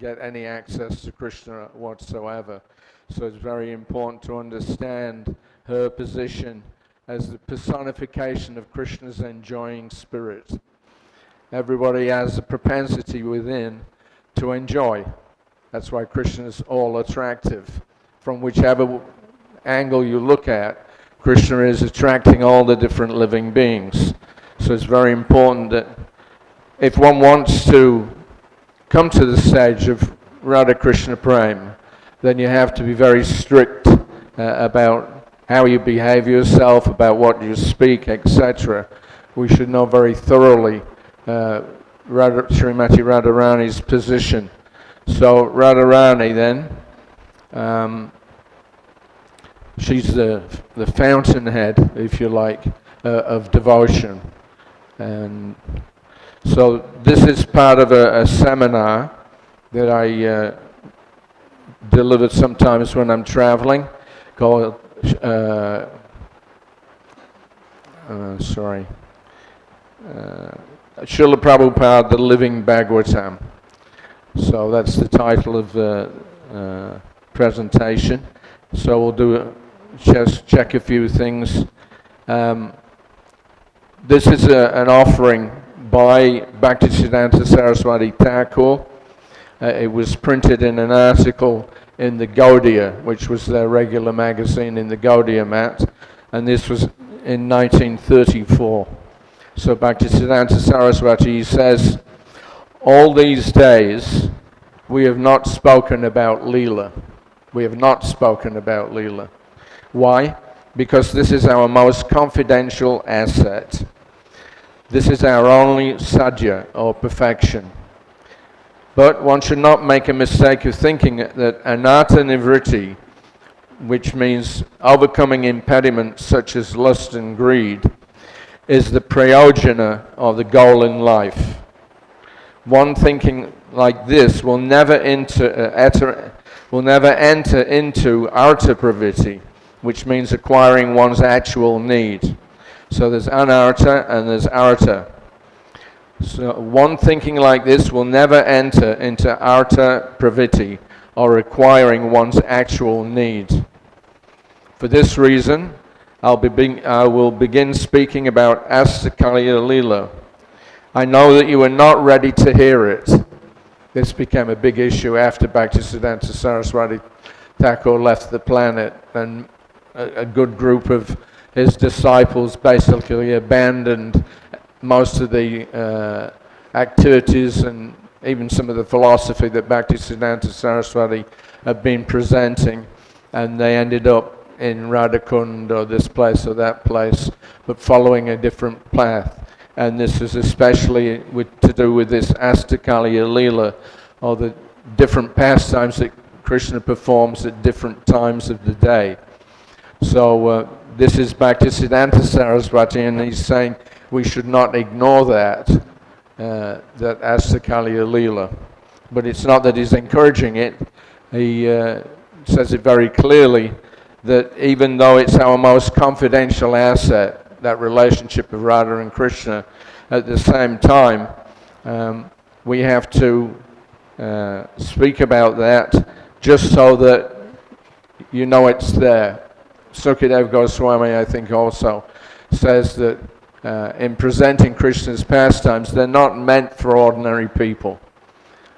get any access to Krishna whatsoever. So it's very important to understand her position as the personification of Krishna's enjoying spirit. Everybody has a propensity within to enjoy. That's why Krishna is all attractive. From whichever angle you look at, Krishna is attracting all the different living beings. So it's very important that if one wants to come to the stage of Radha Krishna Prem, then you have to be very strict about how you behave yourself, about what you speak, etc. We should know very thoroughly Srimati Radharani's position. So Radharani then, she's the fountainhead, if you like, of devotion. And so this is part of a seminar that I delivered sometimes when I'm traveling, called, Srila Prabhupada, The Living Bhagavatam. So that's the title of the presentation. So we'll do just check a few things. This is an offering by Bhaktisiddhanta Saraswati Thakur. It was printed in an article in the Gaudiya, which was their regular magazine in the Gaudiya mat, and this was in 1934. So Bhaktisiddhanta Saraswati says, all these days we have not spoken about Leela. We have not spoken about Leela. Why? Because this is our most confidential asset. This is our only sadhya, or perfection. But one should not make a mistake of thinking that anartha nivritti, which means overcoming impediments such as lust and greed, is the prayojana, or the goal in life. One thinking like this will never enter into artha pravritti, which means acquiring one's actual need. So there's anartha and there's artha. So one thinking like this will never enter into artha pravritti, or acquiring one's actual need. For this reason, I will begin speaking about Astakalya Leela. I know that you are not ready to hear it. This became a big issue after Bhaktisiddhanta Saraswati Thakur left the planet, and a good group of his disciples basically abandoned most of the activities and even some of the philosophy that Bhaktisiddhanta Saraswati had been presenting, and they ended up in Radha Kunda, this place or that place, but following a different path. And this is especially to do with this Astakalya Leela, or the different pastimes that Krishna performs at different times of the day. So this is Bhaktisiddhanta Saraswati, and he's saying we should not ignore that Astakalya Leela. But it's not that he's encouraging it. He says it very clearly that even though it's our most confidential asset, that relationship of Radha and Krishna, at the same time, we have to speak about that just so that you know it's there. Sukadeva Goswami, I think, also says that in presenting Krishna's pastimes, they're not meant for ordinary people,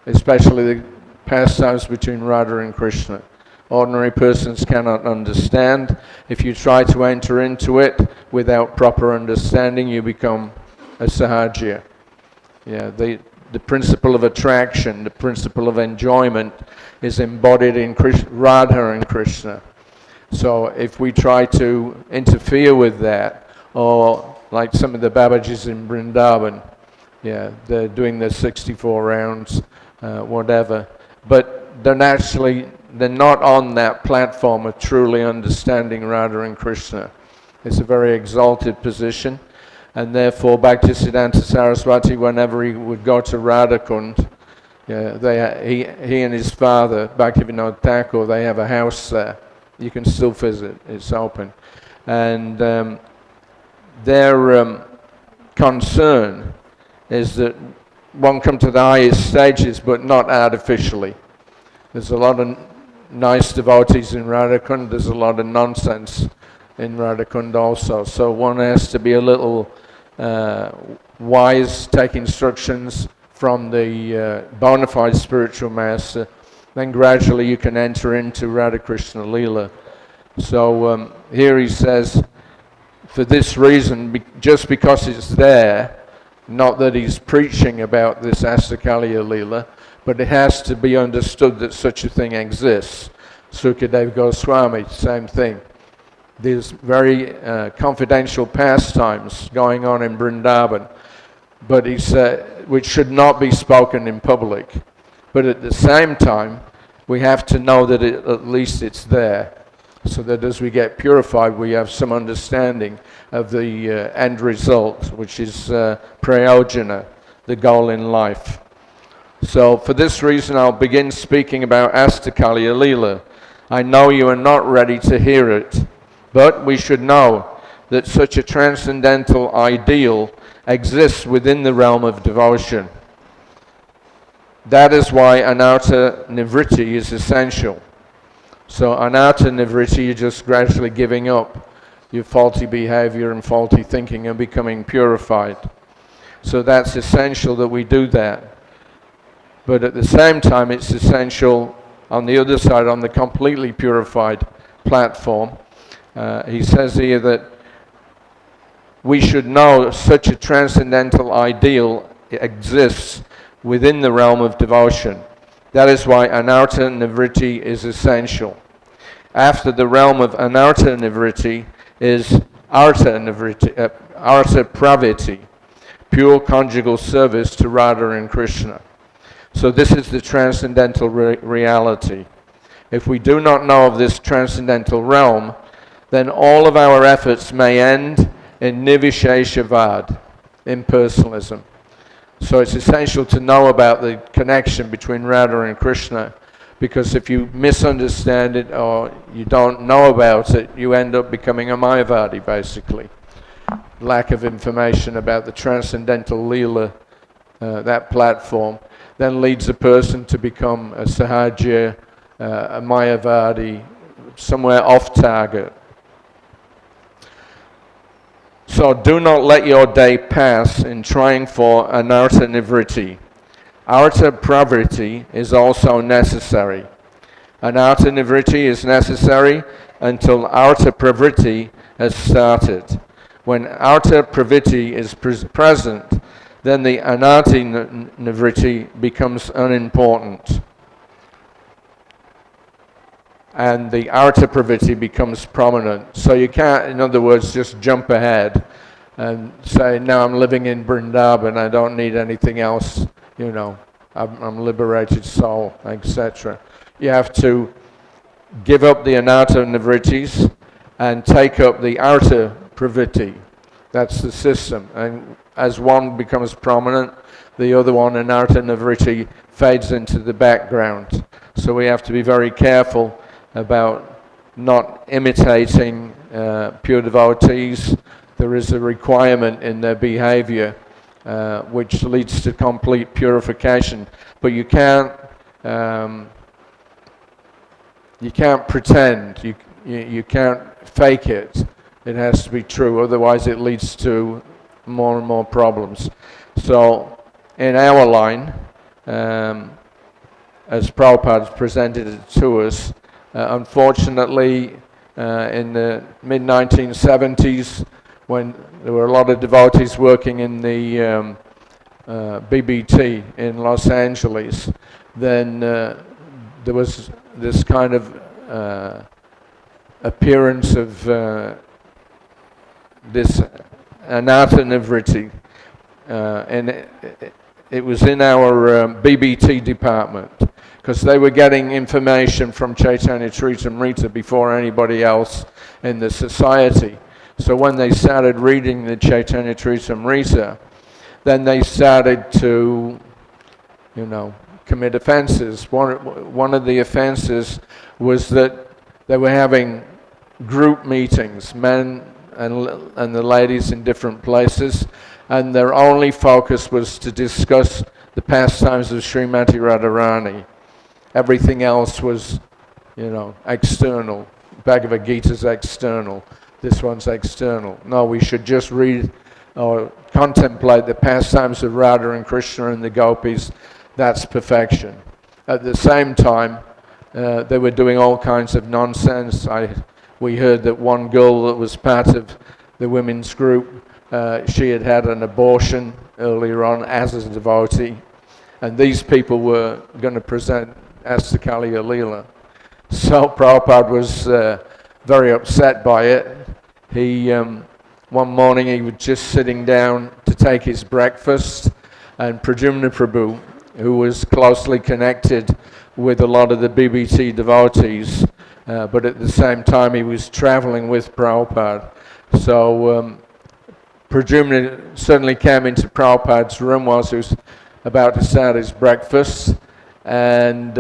especially the pastimes between Radha and Krishna. Ordinary persons cannot understand. If you try to enter into it without proper understanding, you become a sahajya. Yeah, the principle of attraction, the principle of enjoyment is embodied in Radha and Krishna. So if we try to interfere with that, or like some of the Babajis in Vrindavan, yeah, they're doing their 64 rounds, whatever, but they're not on that platform of truly understanding Radha and Krishna. It's a very exalted position, and therefore Bhaktisiddhanta Saraswati, whenever he would go to Radha Kund, yeah, he and his father, Bhaktivinoda Thakur, they have a house there. You can still visit, it's open. And their concern is that won't come to the highest stages, but not artificially. There's a lot of nice devotees in Radha Kunda. There's a lot of nonsense in Radha Kunda also. So one has to be a little wise, take instructions from the bona fide spiritual master. Then gradually you can enter into Radha Krishna Leela. So here he says, for this reason, just because it's there, not that he's preaching about this Astakaliya Leela, but it has to be understood that such a thing exists. Sukadeva Goswami, same thing. There's very confidential pastimes going on in Vrindavan, but he said, which should not be spoken in public. But at the same time, we have to know that at least it's there, so that as we get purified, we have some understanding of the end result, which is prayojana, the goal in life. So for this reason, I'll begin speaking about Astakaliya Leela. I know you are not ready to hear it, but we should know that such a transcendental ideal exists within the realm of devotion. That is why anarta nivritti is essential. So anarta nivritti, you're just gradually giving up your faulty behavior and faulty thinking and becoming purified. So that's essential that we do that. But at the same time, it's essential on the other side, on the completely purified platform. He says here that we should know such a transcendental ideal exists within the realm of devotion. That is why anarta nivritti is essential. After the realm of anarta nivritti is arta nivritti, arta pravritti, pure conjugal service to Radha and Krishna. So this is the transcendental reality. If we do not know of this transcendental realm, then all of our efforts may end in nivisheshavad, impersonalism. So it's essential to know about the connection between Radha and Krishna, because if you misunderstand it or you don't know about it, you end up becoming a Mayavadi, basically. Lack of information about the transcendental Leela, that platform, then leads a person to become a Sahaja, a Mayavadi, somewhere off target. So do not let your day pass in trying for anarta nivritti. Arta pravritti is also necessary. Anarta nivritti is necessary until arta pravritti has started. When arta pravritti is present, then the anarta nivritti becomes unimportant. And the arta pravritti becomes prominent. So you can't, in other words, just jump ahead and say, no, I'm living in Vrindavan, I don't need anything else, you know, I'm liberated soul, etc. You have to give up the anarta nivrittis and take up the arta pravritti. That's the system. And as one becomes prominent, the other one, anarta nivritti, fades into the background. So we have to be very careful about not imitating pure devotees. There is a requirement in their behavior which leads to complete purification. But you can't pretend. You can't fake it. It has to be true. Otherwise, it leads to more and more problems. So, in our line, as Prabhupada presented it to us, unfortunately, in the mid-1970s, when there were a lot of devotees working in the BBT in Los Angeles, then there was this kind of appearance of this anarta nivritti, and it was in our BBT department, because they were getting information from Chaitanya Charitamrita before anybody else in the society. So when they started reading the Chaitanya Charitamrita, then they started to, you know, commit offenses. One of the offenses was that they were having group meetings, men and the ladies in different places, and their only focus was to discuss the pastimes of Srimati Radharani. Everything else was, external. Bhagavad Gita's external. This one's external. No, we should just read or contemplate the pastimes of Radha and Krishna and the gopis. That's perfection. At the same time, they were doing all kinds of nonsense. We heard that one girl that was part of the women's group, she had had an abortion earlier on as a devotee, and these people were going to present Astakaliya Leela. So Prabhupada was very upset by it. He one morning he was just sitting down to take his breakfast, and Pradyumna Prabhu, who was closely connected with a lot of the BBT devotees, but at the same time he was traveling with Prabhupada. So Pradyumna suddenly came into Prabhupada's room whilst he was about to start his breakfast, and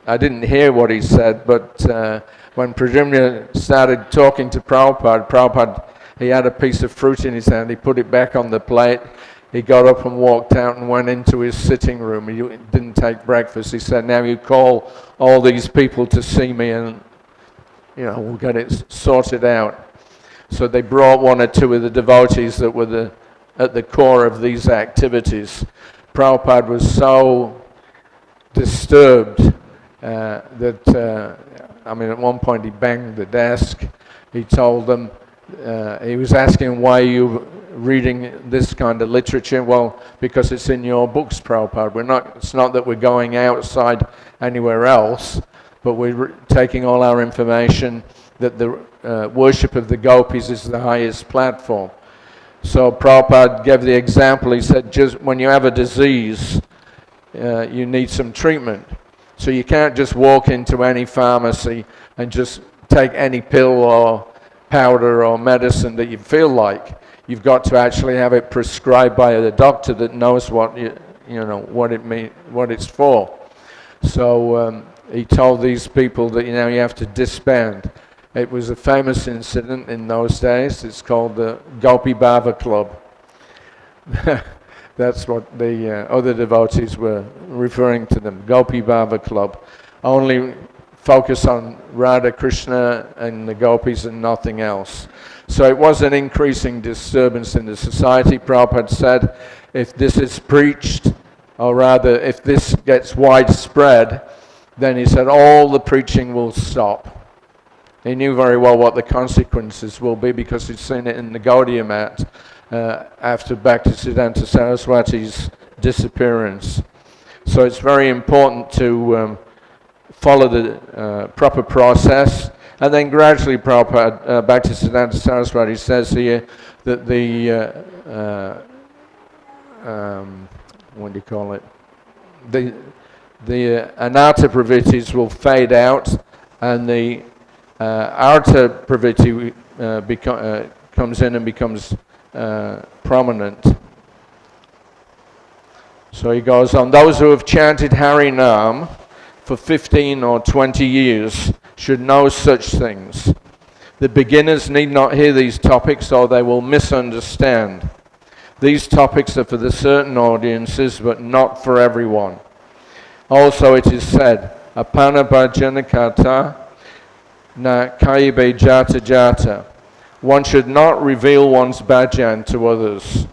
I didn't hear what he said, but when Pradyumna started talking to Prabhupada, he had a piece of fruit in his hand, he put it back on the plate, he got up and walked out and went into his sitting room. He didn't take breakfast. He said, now you call all these people to see me and, we'll get it sorted out. So they brought one or two of the devotees that were at the core of these activities. Prabhupada was so disturbed that, at one point he banged the desk. He told them, he was asking, why are you reading this kind of literature? Well, because it's in your books, Prabhupada. It's not that we're going outside anywhere else, but we're taking all our information that the worship of the gopis is the highest platform. So Prabhupada gave the example. He said, just when you have a disease, you need some treatment. So you can't just walk into any pharmacy and just take any pill or powder or medicine that you feel like. You've got to actually have it prescribed by a doctor that knows what what it's for. So he told these people that you have to disband. It was a famous incident in those days. It's called the Gopi Bhava Club. That's what the other devotees were referring to them, Gopi Bhava Club. Only focus on Radha, Krishna and the gopis and nothing else. So it was an increasing disturbance in the society. Prabhupada said, if this is preached, or rather if this gets widespread, then he said all the preaching will stop. He knew very well what the consequences will be because he'd seen it in the Gaudiya Mat after Bhaktisiddhanta Saraswati's disappearance. So it's very important to follow the proper process, and then gradually Prabhupada, Bhaktisiddhanta Saraswati says here that the, what do you call it, the anatta pravrittis will fade out, and the artha pravritti comes in and becomes prominent. So he goes on, those who have chanted Hari Nam for 15 or 20 years should know such things. The beginners need not hear these topics or they will misunderstand. These topics are for the certain audiences but not for everyone. Also it is said, apana bhajanakata na kaibe jata jata. One should not reveal one's bhajan to others.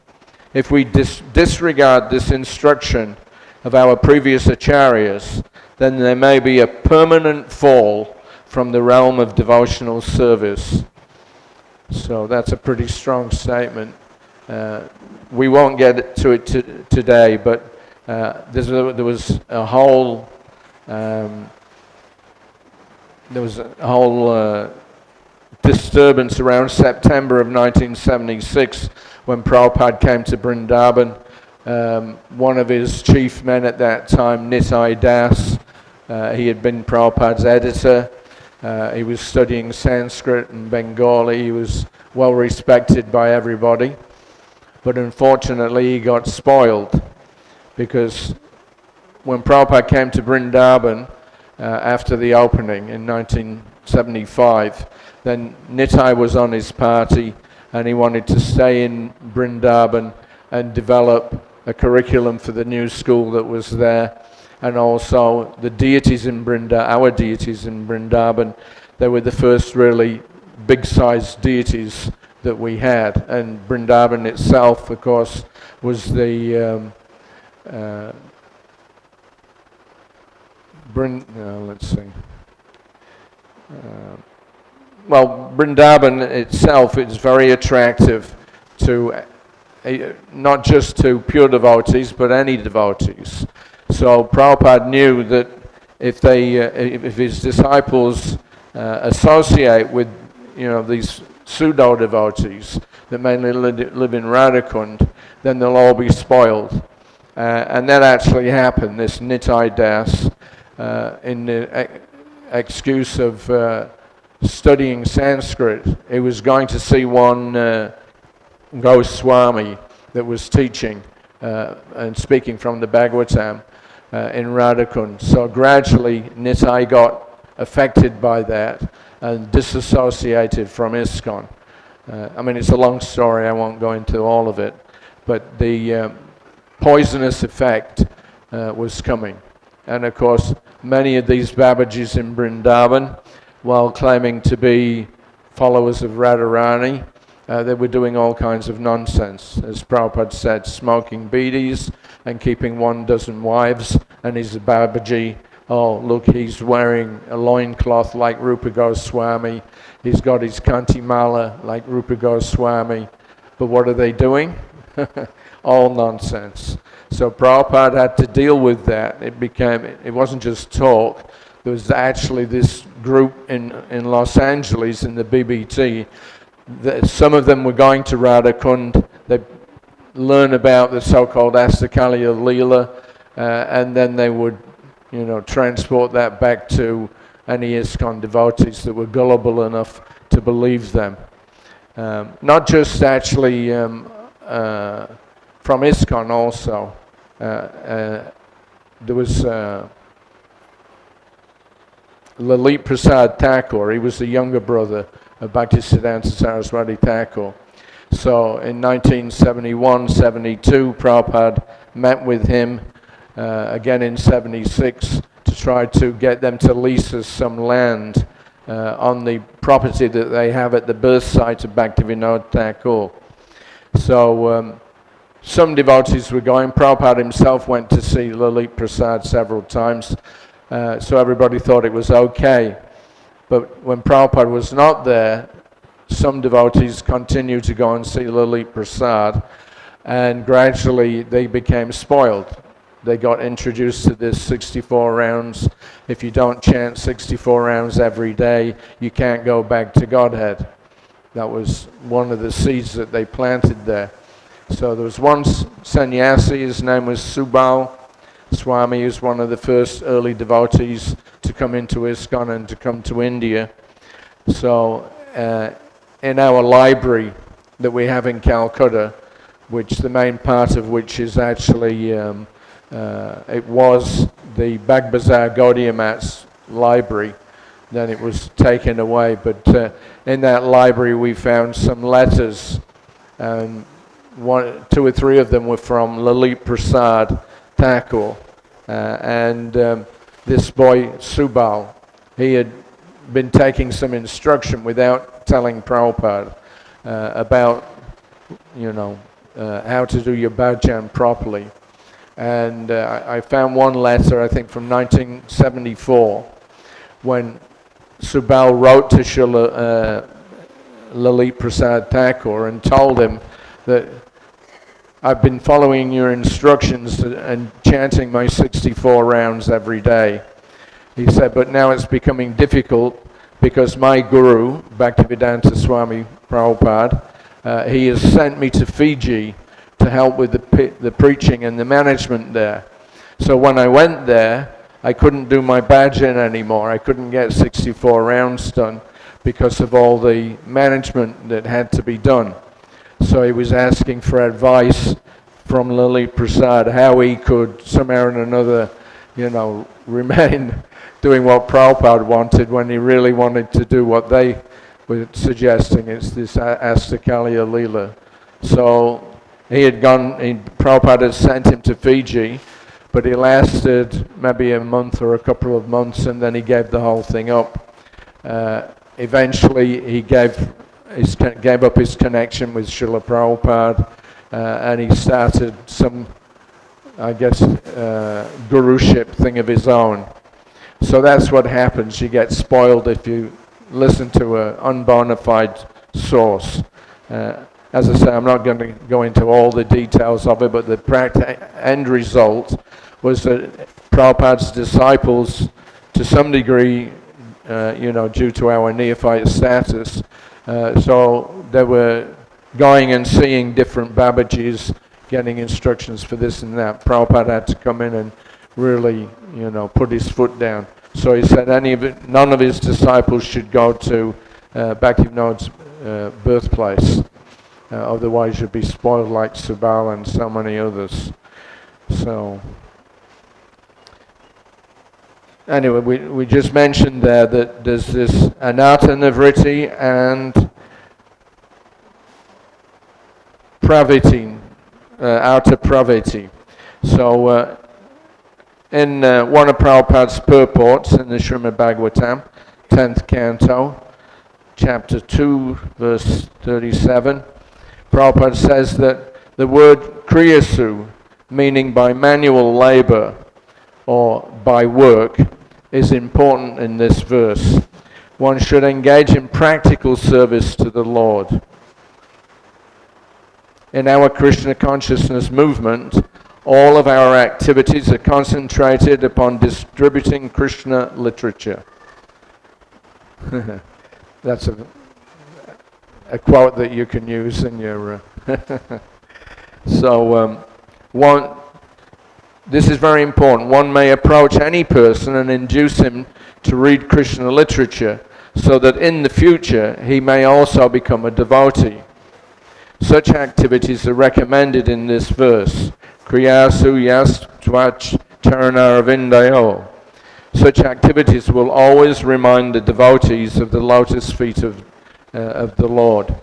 If we disregard this instruction of our previous acharyas, then there may be a permanent fall from the realm of devotional service. So that's a pretty strong statement. We won't get to it today, but there was a whole disturbance around September of 1976 when Prabhupada came to Vrindavan. One of his chief men at that time, Nitai Das, he had been Prabhupada's editor. He was studying Sanskrit and Bengali. He was well respected by everybody. But unfortunately, he got spoiled because when Prabhupada came to Vrindavan after the opening in 1975, then Nitai was on his party and he wanted to stay in Vrindavan and develop a curriculum for the new school that was there. And also the deities in our deities in Vrindavan, they were the first really big-sized deities that we had. And Vrindavan itself, of course, was the let's see. Well, Vrindavan itself is very attractive to not just to pure devotees, but any devotees. So Prabhupada knew that if his disciples associate with, these pseudo devotees that mainly live in Radhakund, then they'll all be spoiled. And that actually happened. This Nitai Das, in the excuse of studying Sanskrit, he was going to see one Goswami that was teaching and speaking from the Bhagavatam in Radhakund. So gradually Nitai got affected by that and disassociated from ISKCON. It's a long story, I won't go into all of it, but the poisonous effect was coming. And of course, many of these Babajis in Vrindavan, while claiming to be followers of Radharani, they were doing all kinds of nonsense. As Prabhupada said, smoking bidis and keeping 12 wives, and he's a Babaji. Oh, look, he's wearing a loincloth like Rupa Goswami. He's got his kanti mala like Rupa Goswami. But what are they doing? All nonsense. So Prabhupada had to deal with that. It wasn't just talk. There was actually this group in Los Angeles in the BBT. Some of them were going to Radhakund. They learn about the so-called Astakalya Leela, and then they would, transport that back to any ISKCON devotees that were gullible enough to believe them. Not just actually from ISKCON also. There was Lalit Prasad Thakur. He was the younger brother of Bhaktisiddhanta Saraswati Thakur. So in 1971-72, Prabhupada met with him again in 76 to try to get them to lease us some land on the property that they have at the birth site of Bhaktivinoda Thakur. So some devotees were going. Prabhupada himself went to see Lalit Prasad several times, so everybody thought it was okay. But when Prabhupada was not there, some devotees continued to go and see Lalit Prasad, and gradually they became spoiled. They got introduced to this 64 rounds. If you don't chant 64 rounds every day, you can't go back to Godhead. That was one of the seeds that they planted there. So there was one sannyasi, his name was Subal Swami. He was one of the first early devotees to come into ISKCON and to come to India. So in our library that we have in Calcutta, which the main part of which is actually, it was the Bagbazar Gaudiya Mat's library, then it was taken away. But in that library we found some letters, and 2 or 3 of them were from Lalit Prasad Thakur, and this boy Subal, he had been taking some instruction without telling Prabhupada about, how to do your bhajan properly. And I found one letter, I think from 1974, when Subal wrote to Lalit Prasad Thakur and told him that I've been following your instructions and chanting my 64 rounds every day. He said, but now it's becoming difficult because my guru, Bhaktivedanta Swami Prabhupada, he has sent me to Fiji to help with the preaching and the management there. So when I went there, I couldn't do my bhajan anymore. I couldn't get 64 rounds done because of all the management that had to be done. So he was asking for advice from Lalit Prasad how he could somehow or another, remain doing what Prabhupada wanted when he really wanted to do what they were suggesting. It's this Astakalya Leela. So Prabhupada had sent him to Fiji, but he lasted maybe a month or a couple of months, and then he gave the whole thing up. Eventually, he gave up his connection with Srila Prabhupada, and he started some, I guess, guruship thing of his own. So that's what happens. You get spoiled if you listen to an unbona fide source. As I say, I'm not going to go into all the details of it, but the end result was that Prabhupada's disciples, to some degree, due to our neophyte status, so they were going and seeing different Babajis, getting instructions for this and that. Prabhupada had to come in and really, put his foot down. So he said none of his disciples should go to Bhaktivinoda's birthplace. Otherwise you'd be spoiled like Subal and so many others. So, anyway, we just mentioned there that there's this anatta nivritti and praviti, outer praviti. So, in one of Prabhupada's purports in the Srimad Bhagavatam, 10th canto, chapter 2, verse 37, Prabhupada says that the word kriyasu, meaning by manual labor or by work, is important in this verse. One should engage in practical service to the Lord. In our Krishna consciousness movement, all of our activities are concentrated upon distributing Krishna literature. That's a quote that you can use in your... So, this is very important. One may approach any person and induce him to read Krishna literature so that in the future he may also become a devotee. Such activities are recommended in this verse. Kriyasu yas tvach charanaravindaya. Such activities will always remind the devotees of the lotus feet of the Lord.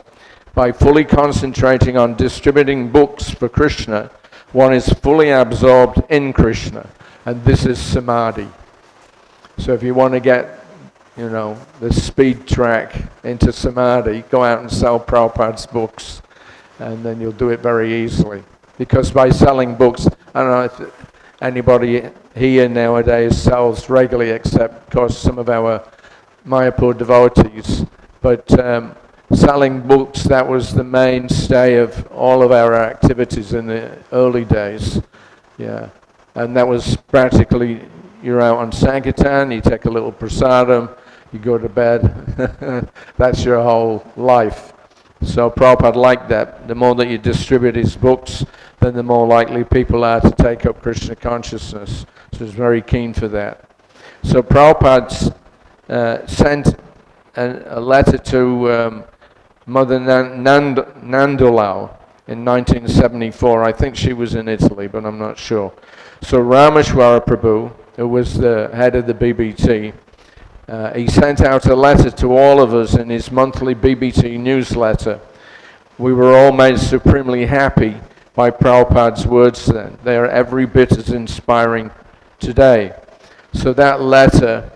By fully concentrating on distributing books for Krishna, one is fully absorbed in Krishna, and this is samadhi. So if you want to get, the speed track into samadhi, go out and sell Prabhupada's books, and then you'll do it very easily. Because by selling books, I don't know if anybody here nowadays sells regularly, except, of course, some of our Mayapur devotees. But selling books, that was the mainstay of all of our activities in the early days. Yeah. And that was practically, you're out on Sankirtan, you take a little prasadam, you go to bed. That's your whole life. So Prabhupada liked that. The more that you distribute his books, then the more likely people are to take up Krishna consciousness. So he's very keen for that. So Prabhupada sent a letter to Mother Nandulal in 1974. I think she was in Italy, but I'm not sure. So Rameshwara Prabhu, who was the head of the BBT, he sent out a letter to all of us in his monthly BBT newsletter. We were all made supremely happy by Prabhupada's words then. They are every bit as inspiring today. So that letter,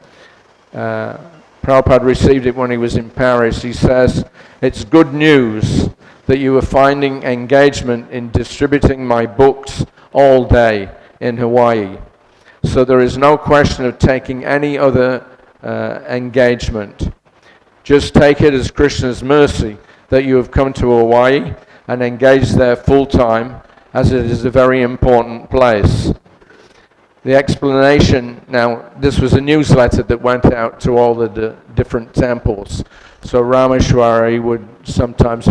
Prabhupada received it when he was in Paris. He says, "It's good news that you are finding engagement in distributing my books all day in Hawaii. So there is no question of taking any other engagement. Just take it as Krishna's mercy that you have come to Hawaii and engaged there full time, as it is a very important place." The explanation, now this was a newsletter that went out to all the different temples. So Rameshwara, he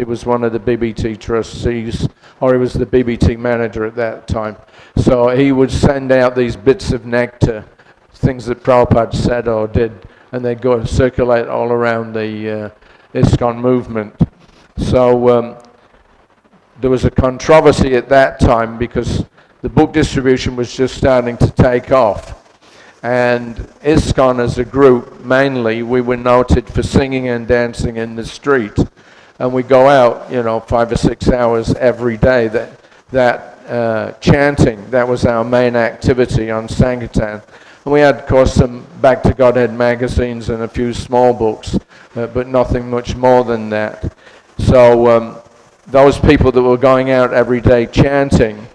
was one of the BBT trustees, or he was the BBT manager at that time. So he would send out these bits of nectar, things that Prabhupada said or did, and they'd go circulate all around the ISKCON movement. So there was a controversy at that time because the book distribution was just starting to take off. And ISKCON as a group, mainly, we were noted for singing and dancing in the street. And we go out, 5 or 6 hours every day. that chanting. That was our main activity on Sankirtan. And we had, of course, some Back to Godhead magazines and a few small books, but nothing much more than that. So those people that were going out every day chanting,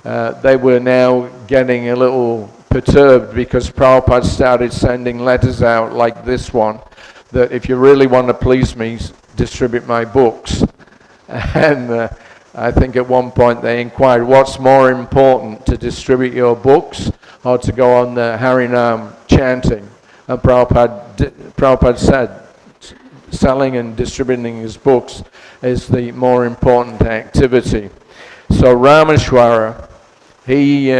they were now getting a little perturbed because Prabhupada started sending letters out like this one, that if you really want to please me, distribute my books. And I think at one point they inquired, what's more important, to distribute your books or to go on the Harinam chanting? And Prabhupada said, selling and distributing his books is the more important activity. So Rameshwara, he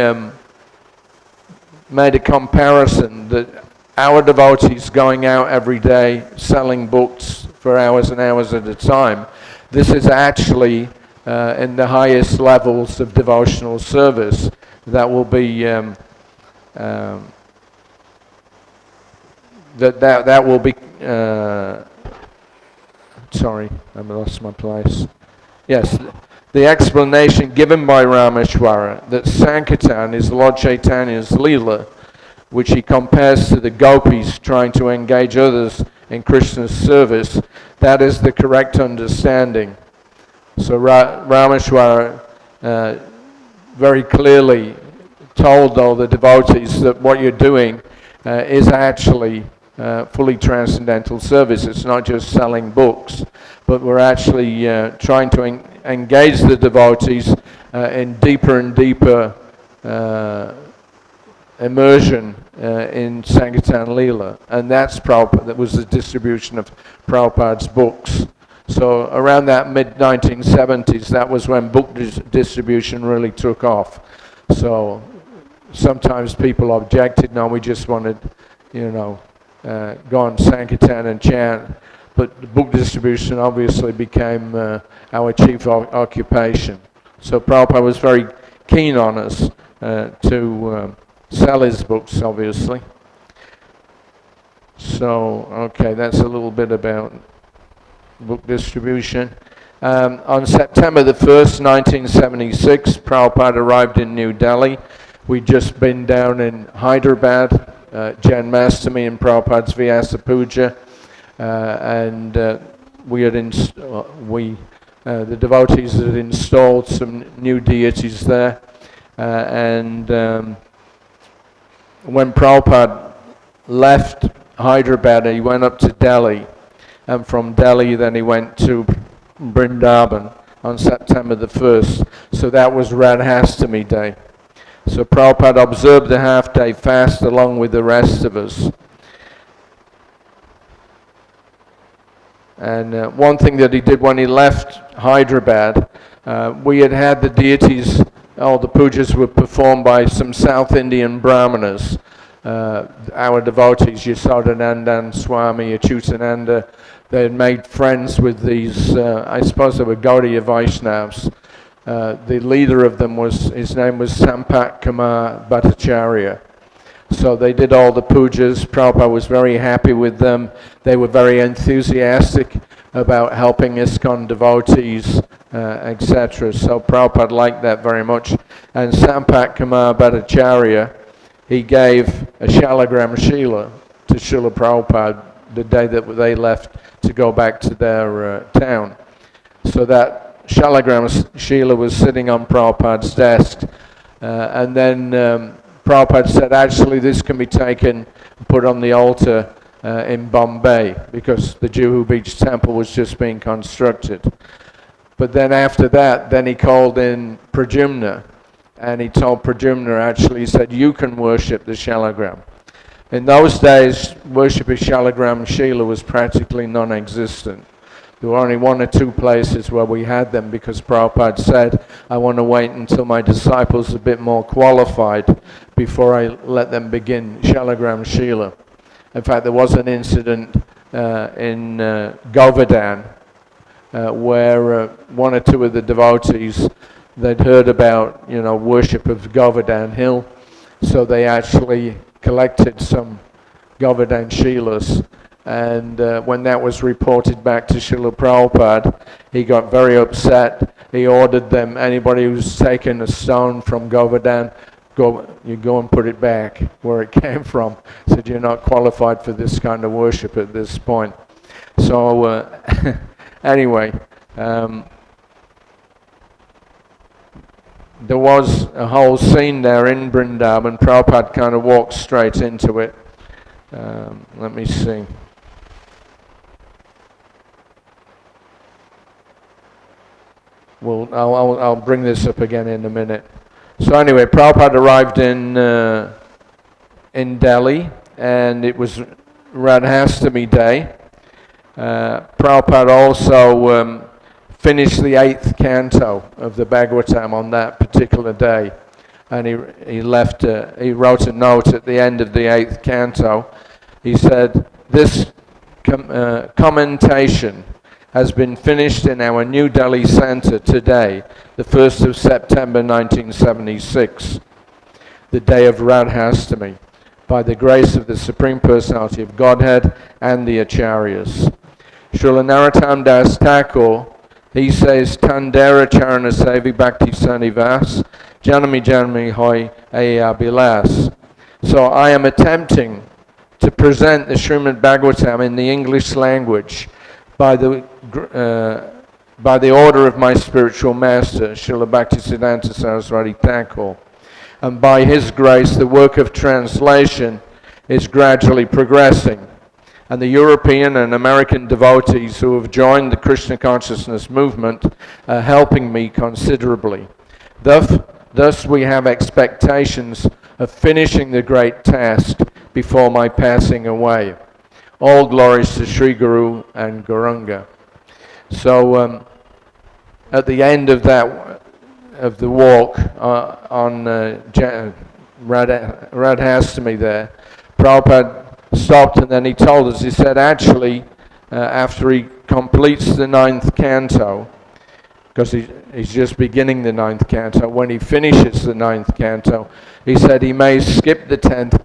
made a comparison that our devotees going out every day selling books for hours and hours at a time, this is actually in the highest levels of devotional service. That will be that will be sorry, I lost my place. Yes, the explanation given by Rameshwara that Sankirtan is Lord Chaitanya's Leela, which he compares to the gopis trying to engage others in Krishna's service, that is the correct understanding. So Rameshwara very clearly told all the devotees that what you're doing is actually fully transcendental service. It's not just selling books, but we're actually trying to engage the devotees in deeper and deeper immersion in Sankirtan Leela. And that was the distribution of Prabhupada's books. So around that mid-1970s, that was when book distribution really took off. So sometimes people objected, no, we just wanted, go on Sankirtan and chant. But the book distribution obviously became our chief occupation. So Prabhupada was very keen on us to sell his books, obviously. So, okay, that's a little bit about book distribution. On September the 1st, 1976, Prabhupada arrived in New Delhi. We'd just been down in Hyderabad, Janmastami and Prabhupada's Vyasa Puja, and the devotees had installed some new deities there, and when Prabhupada left Hyderabad, he went up to Delhi, and from Delhi then he went to Vrindavan on September the 1st. So that was Radhastami Day. So Prabhupada observed the half-day fast along with the rest of us. And one thing that he did when he left Hyderabad, we had the deities, all the pujas were performed by some South Indian brahmanas. Our devotees, Yasodanandan, Swami, Achyutananda, they had made friends with these, I suppose they were Gaudiya Vaishnavas. The leader of them his name was Sampat Kumar Bhattacharya. So they did all the pujas. Prabhupada was very happy with them. They were very enthusiastic about helping ISKCON devotees, etc. So Prabhupada liked that very much. And Sampat Kumar Bhattacharya, he gave a Shalagram Shila to Srila Prabhupada the day that they left to go back to their town. So that Shalagram Shila was sitting on Prabhupada's desk, and then Prabhupada said, actually this can be taken and put on the altar in Bombay, because the Juhu Beach temple was just being constructed. But then after that, then he called in Pradyumna, and he told Pradyumna, actually, he said, you can worship the Shalagram. In those days, worship of Shalagram Shila was practically non-existent. There were only one or two places where we had them, because Prabhupada said, I want to wait until my disciples are a bit more qualified before I let them begin Shalagram Shila. In fact, there was an incident in Govardhan where one or two of the devotees, they'd heard about, worship of Govardhan Hill, so they actually collected some Govardhan Shilas And when that was reported back to Srila Prabhupada, he got very upset. He ordered them, anybody who's taken a stone from Govardhan, you go and put it back where it came from. Said you're not qualified for this kind of worship at this point. So anyway, there was a whole scene there in Vrindavan. Prabhupada kind of walked straight into it. Let me see. Well, I'll bring this up again in a minute. So anyway, Prabhupada arrived in Delhi, and it was Radhastami Day. Prabhupada also finished the 8th canto of the Bhagavatam on that particular day, and he wrote a note at the end of the 8th canto. He said, "This commentation has been finished in our New Delhi Center today, the 1st of September 1976, the day of Radhastami, by the grace of the Supreme Personality of Godhead and the Acharyas." Srila Narottam Das Thakur, he says, "Tandera Charana Sevi Bhakti Sanivas, Janami Janami Hoy Ayabilas." So I am attempting to present the Srimad Bhagavatam in the English language by the order of my spiritual master, Srila Bhaktisiddhanta Saraswati Thakur. And by his grace, the work of translation is gradually progressing. And the European and American devotees who have joined the Krishna consciousness movement are helping me considerably. Thus we have expectations of finishing the great task before my passing away. All glories to Sri Guru and Gauranga. So at the end of the walk on Radhastami there, Prabhupada stopped, and then he told us, he said, actually, after he completes the 9th canto, because he's just beginning the 9th canto, when he finishes the 9th canto, he said he may skip the 10th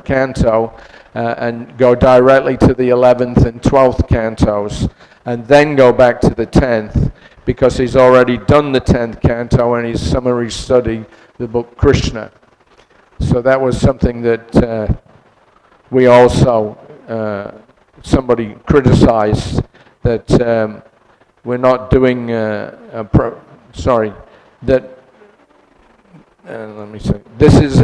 canto and go directly to the 11th and 12th cantos, and then go back to the 10th, because he's already done the 10th canto and he's summary studied the book Krishna. So that was something that we also, somebody criticized, that we're not doing, let me say, this is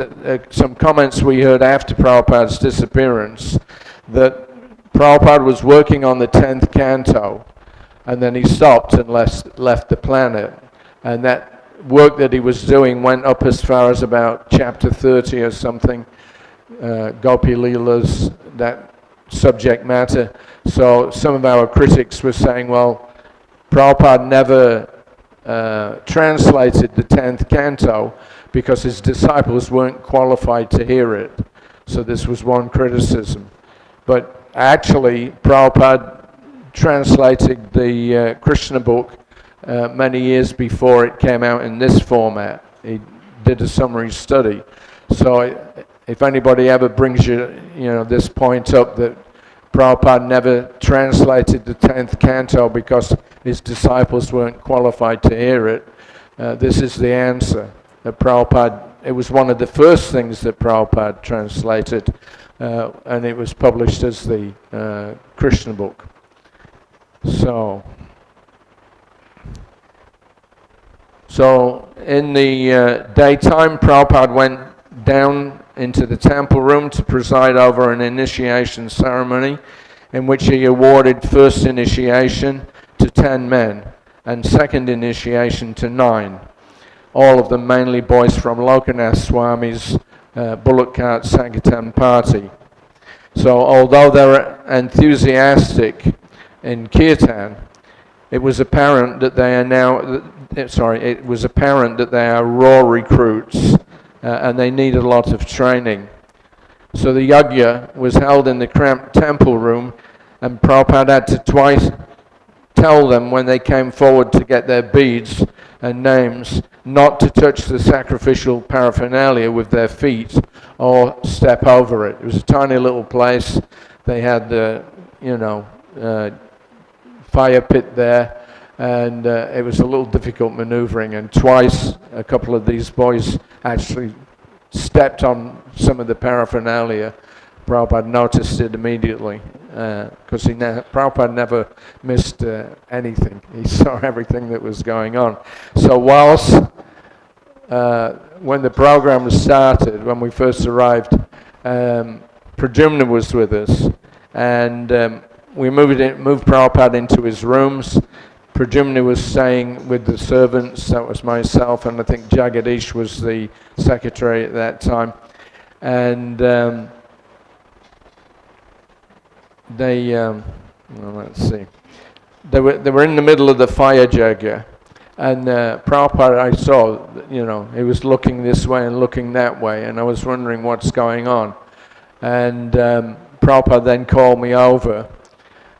some comments we heard after Prabhupada's disappearance, that Prabhupada was working on the 10th canto, and then he stopped and left the planet. And that work that he was doing went up as far as about chapter 30 or something, Gopi Leelas, that subject matter. So some of our critics were saying, well, Prabhupada never translated the 10th canto because his disciples weren't qualified to hear it. So this was one criticism. But actually, Prabhupada translated the Krishna book many years before it came out in this format. He did a summary study. So if anybody ever brings this point up that Prabhupada never translated the 10th canto because his disciples weren't qualified to hear it, this is the answer. That Prabhupada, it was one of the first things that Prabhupada translated, and it was published as the Krishna book. So in the daytime, Prabhupada went down into the temple room to preside over an initiation ceremony in which he awarded first initiation to 10 men and second initiation to 9. All of them mainly boys from Lokanath Swami's Bullock Cart Sankirtan party. So although they were enthusiastic in Kirtan, it was apparent that they are raw recruits and they need a lot of training. So the yajna was held in the cramped temple room, and Prabhupada had to twice tell them when they came forward to get their beads and names not to touch the sacrificial paraphernalia with their feet or step over it. It was a tiny little place. They had the fire pit there, and it was a little difficult maneuvering, and twice a couple of these boys actually stepped on some of the paraphernalia. Prabhupada noticed it immediately, because Prabhupada never missed anything. He saw everything that was going on. So whilst, when the program started, when we first arrived, Pradyumna was with us, and we moved Prabhupada into his rooms. Pradyumna was staying with the servants. That was myself, and I think Jagadish was the secretary at that time. And let's see, they were in the middle of the fire yajna, and Prabhupada, I saw, he was looking this way and looking that way, and I was wondering what's going on. And Prabhupada then called me over,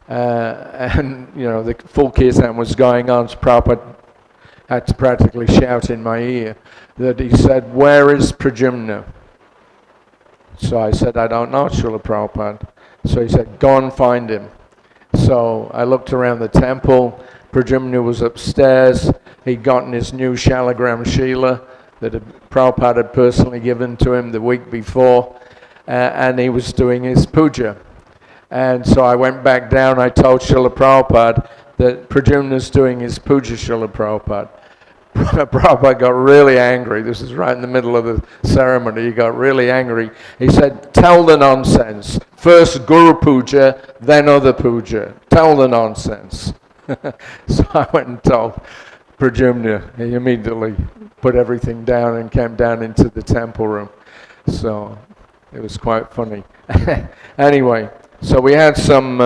and the full kirtan was going on, so Prabhupada had to practically shout in my ear that he said, "Where is Pradyumna?" So I said, "I don't know, Srila Prabhupada." So he said, "Go and find him." So I looked around the temple. Pradyumna was upstairs. He'd gotten his new Shalagram Shila that Prabhupada had personally given to him the week before, and he was doing his puja. And so I went back down. I told Srila Prabhupada that Pradyumna's doing his puja, Srila Prabhupada. Prabhupada got really angry. This is right in the middle of the ceremony. He got really angry. He said, "Tell the nonsense. First Guru Puja, then other puja. Tell the nonsense." So I went and told Pradyumna. He immediately put everything down and came down into the temple room. So it was quite funny. Anyway, so we had some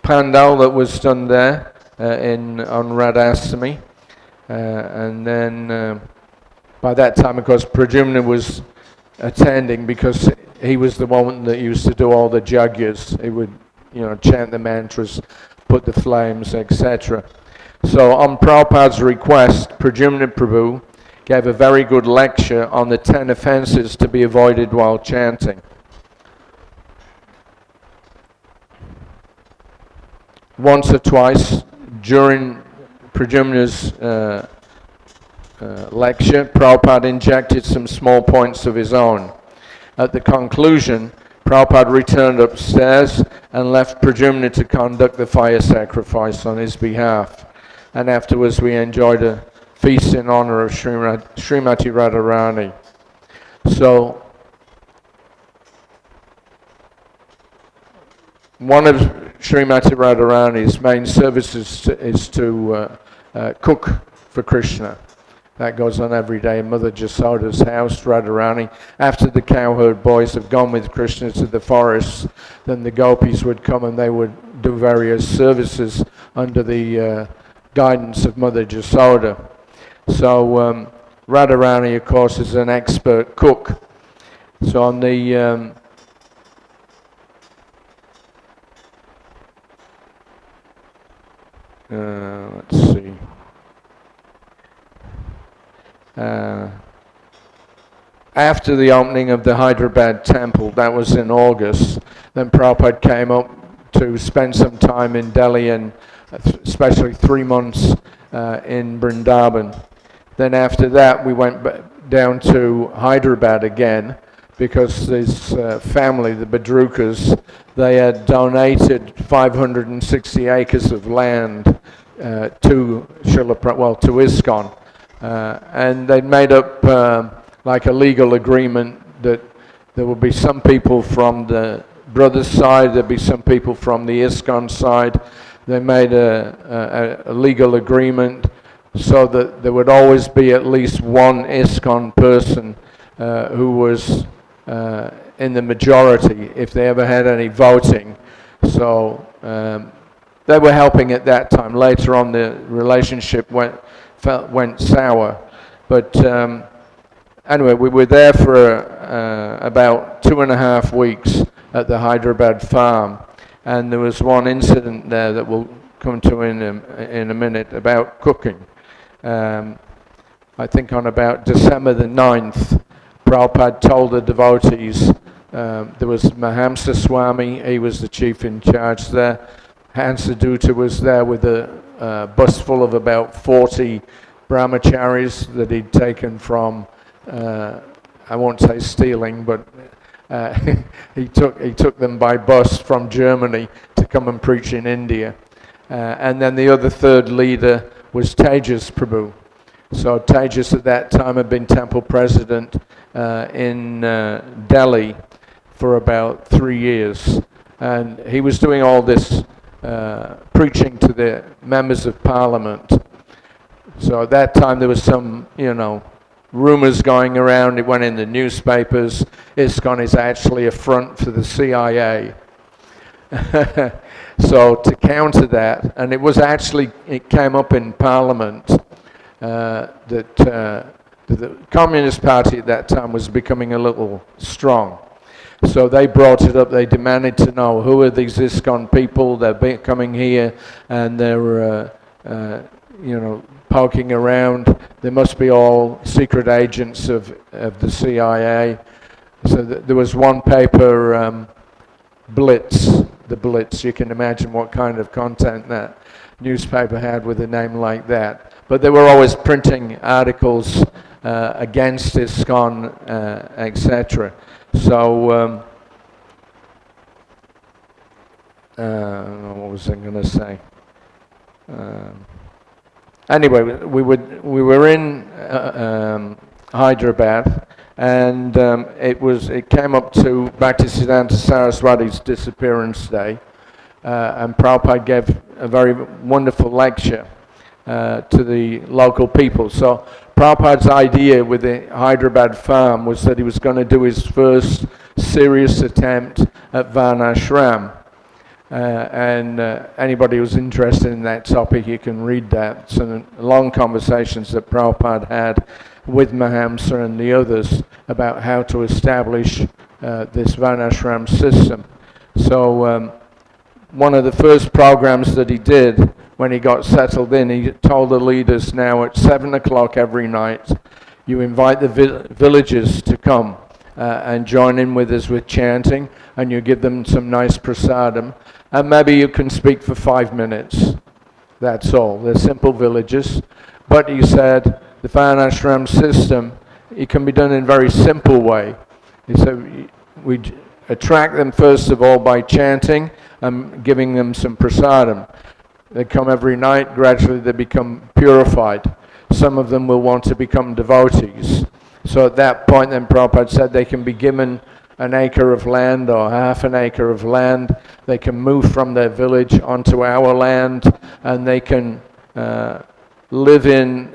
pandal that was done there. On Radhastami, and then by that time, of course, Pradyumna was attending because he was the one that used to do all the yajnas. He would, chant the mantras, put the flames, etc. So on Prabhupada's request, Pradyumna Prabhu gave a very good lecture on the 10 offences to be avoided while chanting. Once or twice during Pradyumna's lecture, Prabhupada injected some small points of his own. At the conclusion, Prabhupada returned upstairs and left Pradyumna to conduct the fire sacrifice on his behalf. And afterwards we enjoyed a feast in honor of Srimati Radharani. So, one of Srimati Radharani's main services is to cook for Krishna. That goes on every day in Mother Jasoda's house, Radharani. After the cowherd boys have gone with Krishna to the forests, then the gopis would come and they would do various services under the guidance of Mother Jasoda. So Radharani, of course, is an expert cook. So on the let's see. After the opening of the Hyderabad temple, that was in August, then Prabhupada came up to spend some time in Delhi and especially 3 months in Vrindavan. Then after that we went down to Hyderabad again because this family, the Badrukas, they had donated 560 acres of land to ISKCON. And they'd made up like a legal agreement that there would be some people from the brothers' side, there'd be some people from the ISKCON side. They made a legal agreement so that there would always be at least one ISKCON person who was in the majority if they ever had any voting. So they were helping at that time. Later on the relationship went sour. But anyway, we were there for about 2.5 weeks at the Hyderabad farm. And there was one incident there that we'll come to in a minute about cooking. I think on about December the 9th, Prabhupada told the devotees There was Mahamsa Swami, he was the chief in charge there. Hansadutta was there with a bus full of about 40 brahmacharis that he'd taken from, I won't say stealing, but he took them by bus from Germany to come and preach in India. And then the other third leader was Tejas Prabhu. So Tejas at that time had been temple president in Delhi for about 3 years. And he was doing all this preaching to the members of parliament. So at that time there was some, rumors going around. It went in the newspapers. ISKCON is actually a front for the CIA. So to counter that, and it came up in Parliament that the Communist Party at that time was becoming a little strong. So they brought it up. They demanded to know who are these ISKCON people. They're coming here and they're, poking around. They must be all secret agents of the CIA. So there was one paper, Blitz. The Blitz. You can imagine what kind of content that newspaper had with a name like that. But they were always printing articles against ISKCON, etc. So, what was I going to say? Anyway, we were in Hyderabad, and it came up to Bhaktisiddhanta Saraswati's disappearance day, and Prabhupada gave a very wonderful lecture to the local people. So Prabhupada's idea with the Hyderabad farm was that he was going to do his first serious attempt at Varnashram. And anybody who's interested in that topic, you can read that. Some long conversations that Prabhupada had with Mahamsa and the others about how to establish this Varnashram system. So one of the first programs that he did when he got settled in, he told the leaders, now at 7 o'clock every night, you invite the villagers to come and join in with us with chanting, and you give them some nice prasadam, and maybe you can speak for 5 minutes. That's all. They're simple villages. But he said the Varnashram system, it can be done in a very simple way. He said we attract them first of all by chanting and giving them some prasadam. They come every night, gradually they become purified. Some of them will want to become devotees. So at that point then Prabhupada said they can be given an acre of land or half an acre of land. They can move from their village onto our land, and they can live in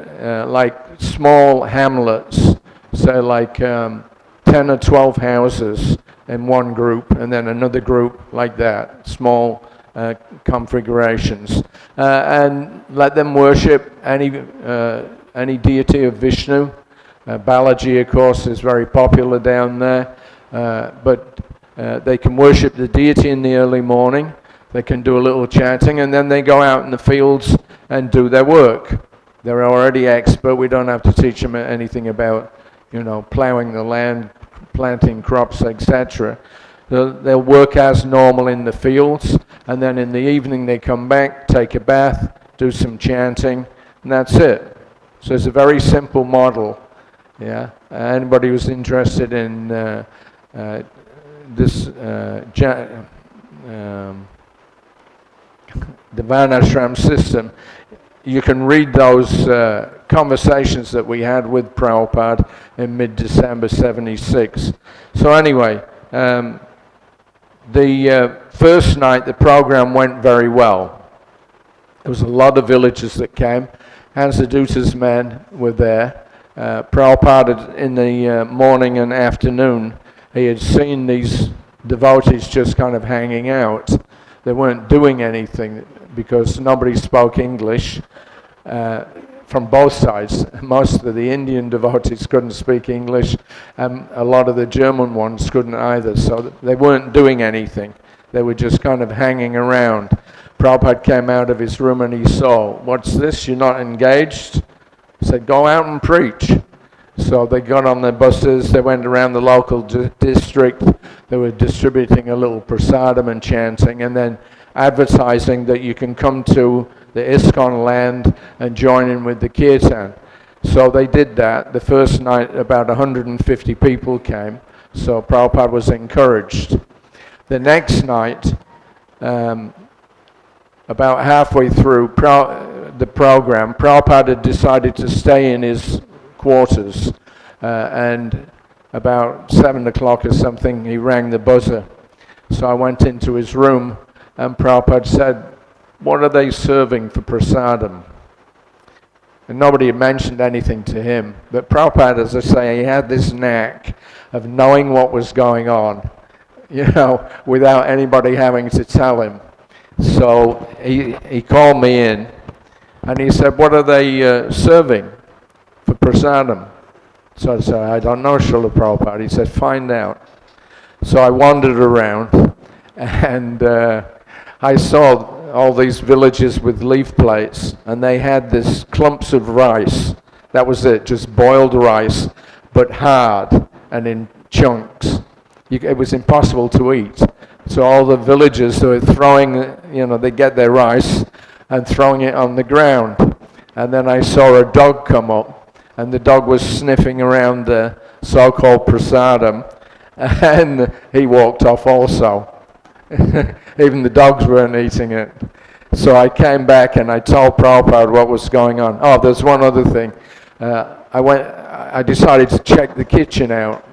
like small hamlets, so like 10 or 12 houses in one group, and then another group like that, small configurations, and let them worship any deity of Vishnu. Balaji, of course, is very popular down there. But they can worship the deity in the early morning, they can do a little chanting, and then they go out in the fields and do their work. They're already expert, we don't have to teach them anything about, plowing the land, planting crops, etc. They'll work as normal in the fields, and then in the evening they come back, take a bath, do some chanting, and that's it. So it's a very simple model. Yeah. Anybody who's interested in the Varnashram system, you can read those conversations that we had with Prabhupada in mid-December 76. So anyway, the first night the program went very well. There was a lot of villagers that came. Hansadutta's men were there. Prabhupada in the morning and afternoon, he had seen these devotees just kind of hanging out. They weren't doing anything because nobody spoke English from both sides. Most of the Indian devotees couldn't speak English, and a lot of the German ones couldn't either, so they weren't doing anything. They were just kind of hanging around. Prabhupada came out of his room and he saw, what's this, you're not engaged? He said, go out and preach. So they got on their buses, they went around the local district, they were distributing a little prasadam and chanting, and then advertising that you can come to the ISKCON land and join in with the kirtan. So they did that. The first night about 150 people came, so Prabhupada was encouraged. The next night, about halfway through the program, Prabhupada had decided to stay in his quarters, and about 7 o'clock or something, he rang the buzzer. So I went into his room, and Prabhupada said, "What are they serving for prasadam?" And nobody had mentioned anything to him. But Prabhupada, as I say, he had this knack of knowing what was going on, without anybody having to tell him. So he called me in, and he said, "What are they serving for prasadam?" So I said, "I don't know, Srila Prabhupada." He said, "Find out." So I wandered around, and I saw all these villages with leaf plates, and they had this clumps of rice. That was it, just boiled rice, but hard and in chunks. It was impossible to eat. So all the villagers were throwing, they get their rice and throwing it on the ground. And then I saw a dog come up, and the dog was sniffing around the so-called prasadam, and he walked off also. Even the dogs weren't eating it. So I came back and I told Prabhupada what was going on. Oh, there's one other thing. I decided to check the kitchen out.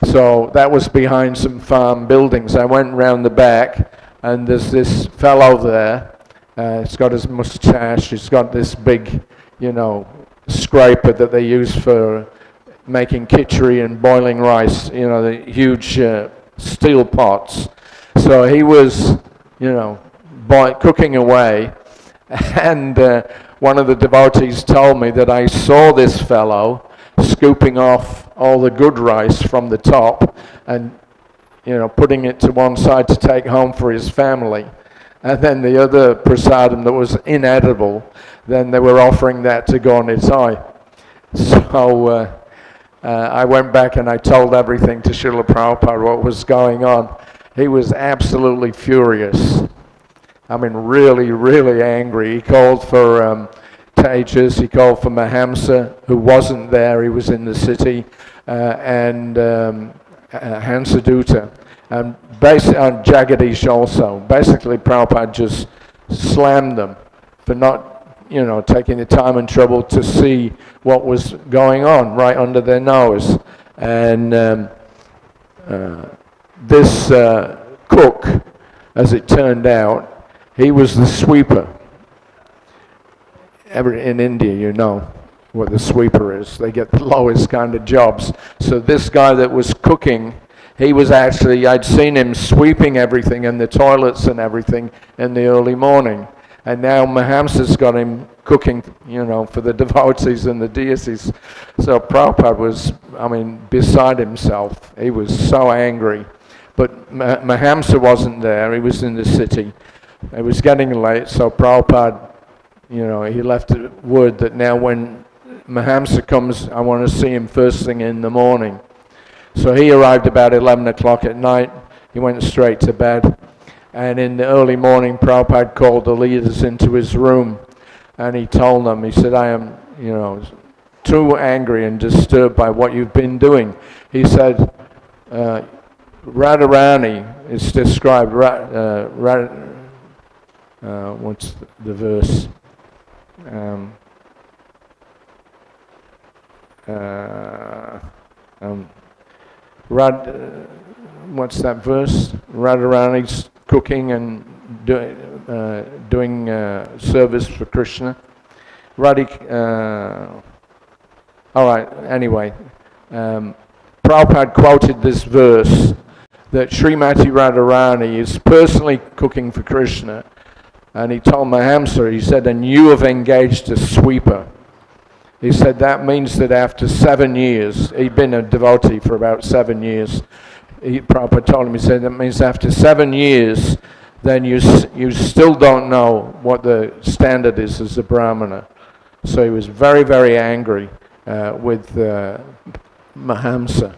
So that was behind some farm buildings. I went round the back, and there's this fellow there. He's got his mustache. He's got this big, scraper that they use for making khichdi and boiling rice, the huge steel pots. So he was, cooking away, and one of the devotees told me that I saw this fellow scooping off all the good rice from the top and, putting it to one side to take home for his family. And then the other prasadam that was inedible, then they were offering that to go on its eye. So I went back and I told everything to Srila Prabhupada, what was going on. He was absolutely furious. I mean, really, really angry. He called for Tejas, he called for Mahamsa, who wasn't there, he was in the city, and Hansaduta, and Jagadish also. Basically, Prabhupada just slammed them for not, taking the time and trouble to see what was going on right under their nose. And this cook, as it turned out, he was the sweeper. In India, what the sweeper is. They get the lowest kind of jobs. So this guy that was cooking, he was actually, I'd seen him sweeping everything in the toilets and everything in the early morning. And now Mahamsa's got him cooking, for the devotees and the deities. So Prabhupada was, beside himself. He was so angry. But Mahamsa wasn't there. He was in the city. It was getting late, so Prabhupada, he left a word that now when Mahamsa comes, I want to see him first thing in the morning. So he arrived about 11 o'clock at night. He went straight to bed. And in the early morning, Prabhupada called the leaders into his room. And he told them, he said, "I am, too angry and disturbed by what you've been doing." He said, Radharani is described, what's the verse? What's that verse? Radharani's cooking and doing service for Krishna. All right, anyway. Prabhupada quoted this verse that Srimati Radharani is personally cooking for Krishna. And he told Mahamsa, he said, "And you have engaged a sweeper." He said that means that after 7 years, he'd been a devotee for about 7 years. Prabhupada told him, he said, that means after 7 years, then you still don't know what the standard is as a brahmana. So he was very, very angry. with Mahamsa.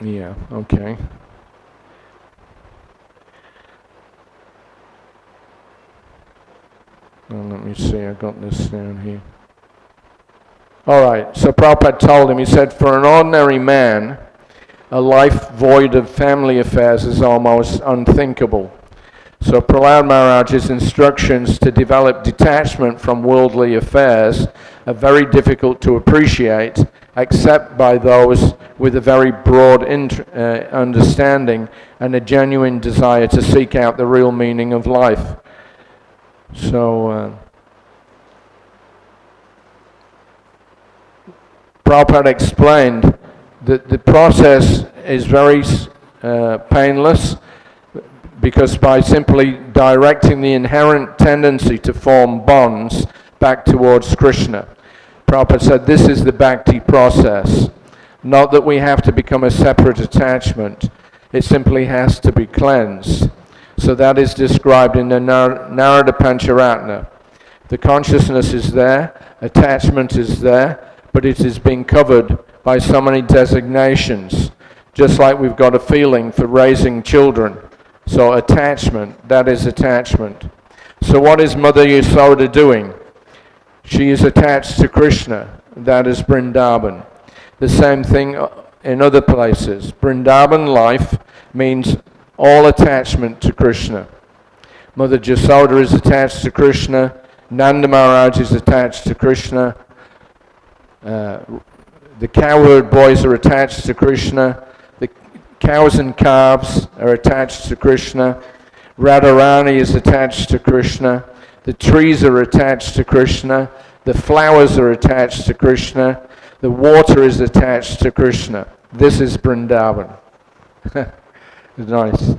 Yeah, okay. Well, let me see, I got this down here. All right, so Prabhupada told him, he said, for an ordinary man, a life void of family affairs is almost unthinkable. So Prahlad Maharaj's instructions to develop detachment from worldly affairs are very difficult to appreciate, except by those with a very broad understanding and a genuine desire to seek out the real meaning of life. So Prabhupada explained that the process is very painless, because by simply directing the inherent tendency to form bonds back towards Krishna. Prabhupada said this is the bhakti process. Not that we have to become a separate attachment, it simply has to be cleansed. So that is described in the Narada Pancharatna. The consciousness is there, attachment is there, but it is being covered by so many designations, just like we've got a feeling for raising children. So attachment, that is attachment. So what is Mother Yasoda doing? She is attached to Krishna, that is Vrindavan. The same thing in other places. Vrindavan life means all attachment to Krishna. Mother Yasoda is attached to Krishna, Nanda Maharaj is attached to Krishna, the cowherd boys are attached to Krishna, the cows and calves are attached to Krishna, Radharani is attached to Krishna, the trees are attached to Krishna, the flowers are attached to Krishna, the water is attached to Krishna. This is Vrindavan. Nice.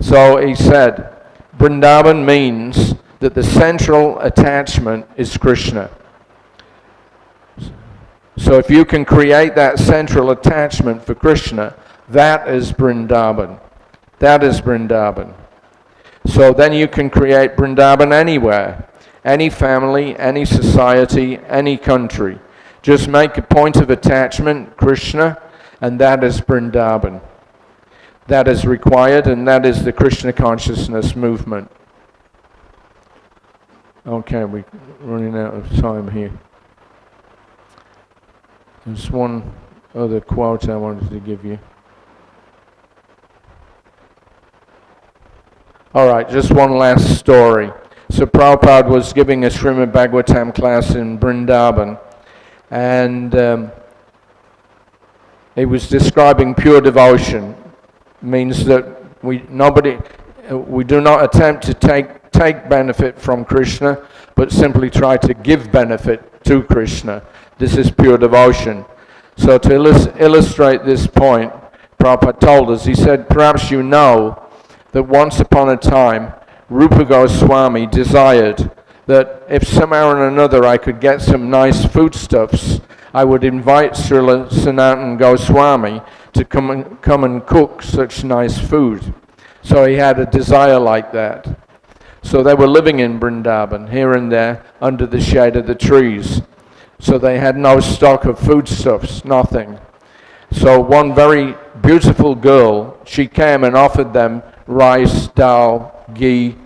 So he said, Vrindavan means that the central attachment is Krishna. So if you can create that central attachment for Krishna, that is Vrindavan. That is Vrindavan. So then you can create Vrindavan anywhere, any family, any society, any country. Just make a point of attachment, Krishna, and that is Vrindavan. That is required, and that is the Krishna consciousness movement. Okay, we're running out of time here. There's one other quote I wanted to give you. All right, just one last story. So Prabhupada was giving a Srimad Bhagavatam class in Vrindavan, and he was describing pure devotion. Means that we do not attempt to take benefit from Krishna, but simply try to give benefit to Krishna. This is pure devotion. So to illustrate this point, Prabhupada told us, he said, perhaps you know that once upon a time, Rupa Goswami desired that if somehow or another I could get some nice foodstuffs, I would invite Srila Sanatana Goswami to come and cook such nice food. So he had a desire like that. So they were living in Vrindavan, here and there, under the shade of the trees. So they had no stock of foodstuffs, nothing. So one very beautiful girl, she came and offered them rice, dal, ghee,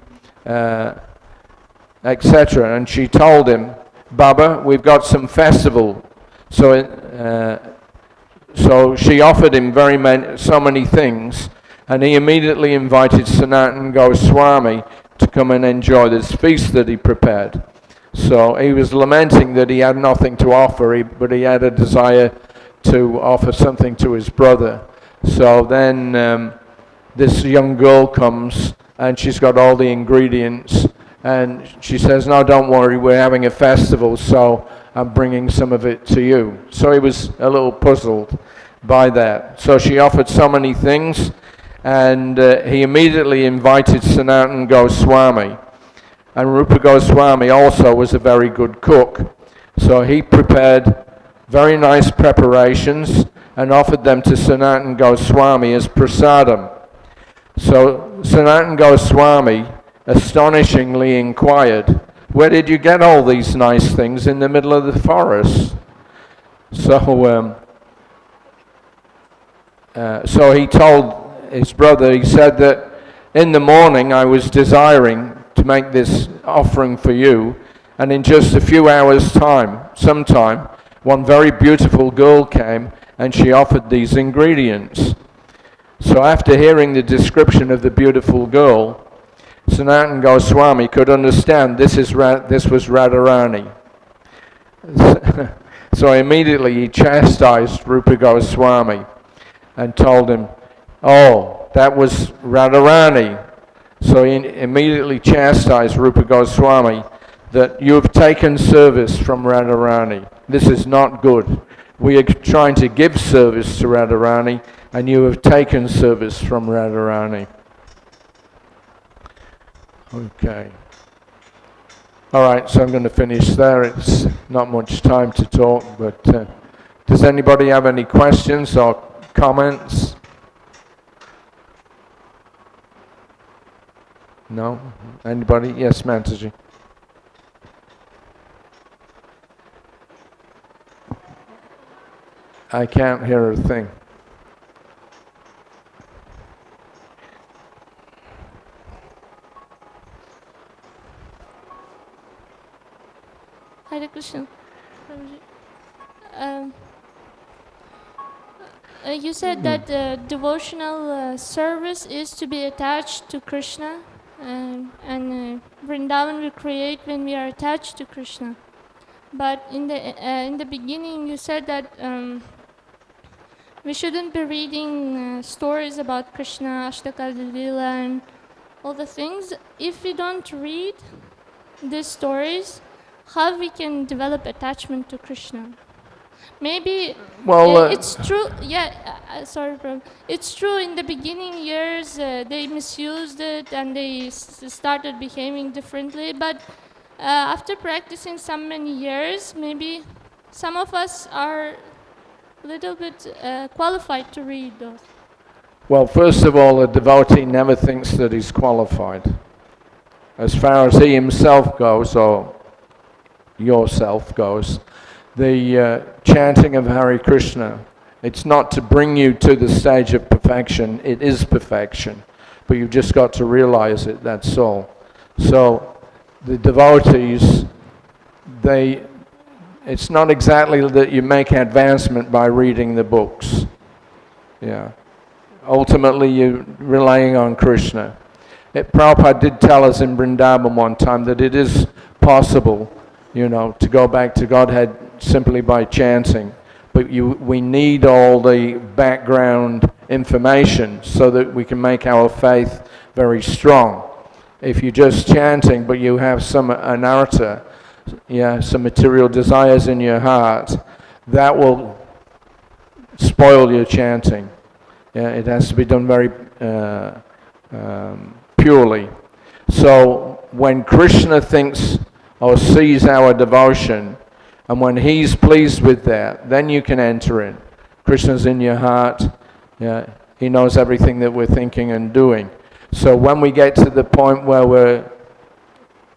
etc. And she told him, Baba, we've got some festival. So she offered him so many things, and he immediately invited Sanatana Goswami to come and enjoy this feast that he prepared. So he was lamenting that he had nothing to offer, but he had a desire to offer something to his brother. So then this young girl comes, and she's got all the ingredients, and she says, no, don't worry, we're having a festival, so I'm bringing some of it to you. So he was a little puzzled by that. So she offered so many things, and he immediately invited Sanatana Goswami. And Rupa Goswami also was a very good cook. So he prepared very nice preparations and offered them to Sanatana Goswami as prasadam. So Sanatana Goswami astonishingly inquired, "Where did you get all these nice things in the middle of the forest?" So he told his brother, he said that, "In the morning I was desiring to make this offering for you, and in just a few hours' sometime, one very beautiful girl came and she offered these ingredients." So after hearing the description of the beautiful girl, Sanatana Goswami could understand this was Radharani. So immediately he chastised Rupa Goswami and told him, "Oh, that was Radharani." So he immediately chastised Rupa Goswami that you have taken service from Radharani. This is not good. We are trying to give service to Radharani, and you have taken service from Radharani. Okay. All right, so I'm going to finish there. It's not much time to talk, but does anybody have any questions or comments? No? Anybody? Yes, Mantaji. I can't hear a thing. Hare Krishna. You said that devotional service is to be attached to Krishna, and Vrindavan will create when we are attached to Krishna. But in the beginning, you said that we shouldn't be reading stories about Krishna, Ashtaka Lila, and all the things. If we don't read these stories, how we can develop attachment to Krishna? Maybe it's true. Yeah, sorry, bro. It's true. In the beginning years, they misused it and they started behaving differently. But after practicing so many years, maybe some of us are a little bit qualified to read those. Well, first of all, a devotee never thinks that he's qualified. As far as he himself goes, or yourself goes, the chanting of Hare Krishna, it's not to bring you to the stage of perfection, it is perfection. But you've just got to realize it, that's all. So the devotees, it's not exactly that you make advancement by reading the books. Yeah. Ultimately, you're relying on Krishna. Prabhupada did tell us in Vrindavan one time that it is possible, to go back to Godhead simply by chanting. But we need all the background information so that we can make our faith very strong. If you're just chanting, but you have some anartha, some material desires in your heart, that will spoil your chanting. It has to be done very purely. So when Krishna thinks or sees our devotion, and when he's pleased with that, then you can enter in. Krishna's in your heart. He knows everything that we're thinking and doing. So when we get to the point where we're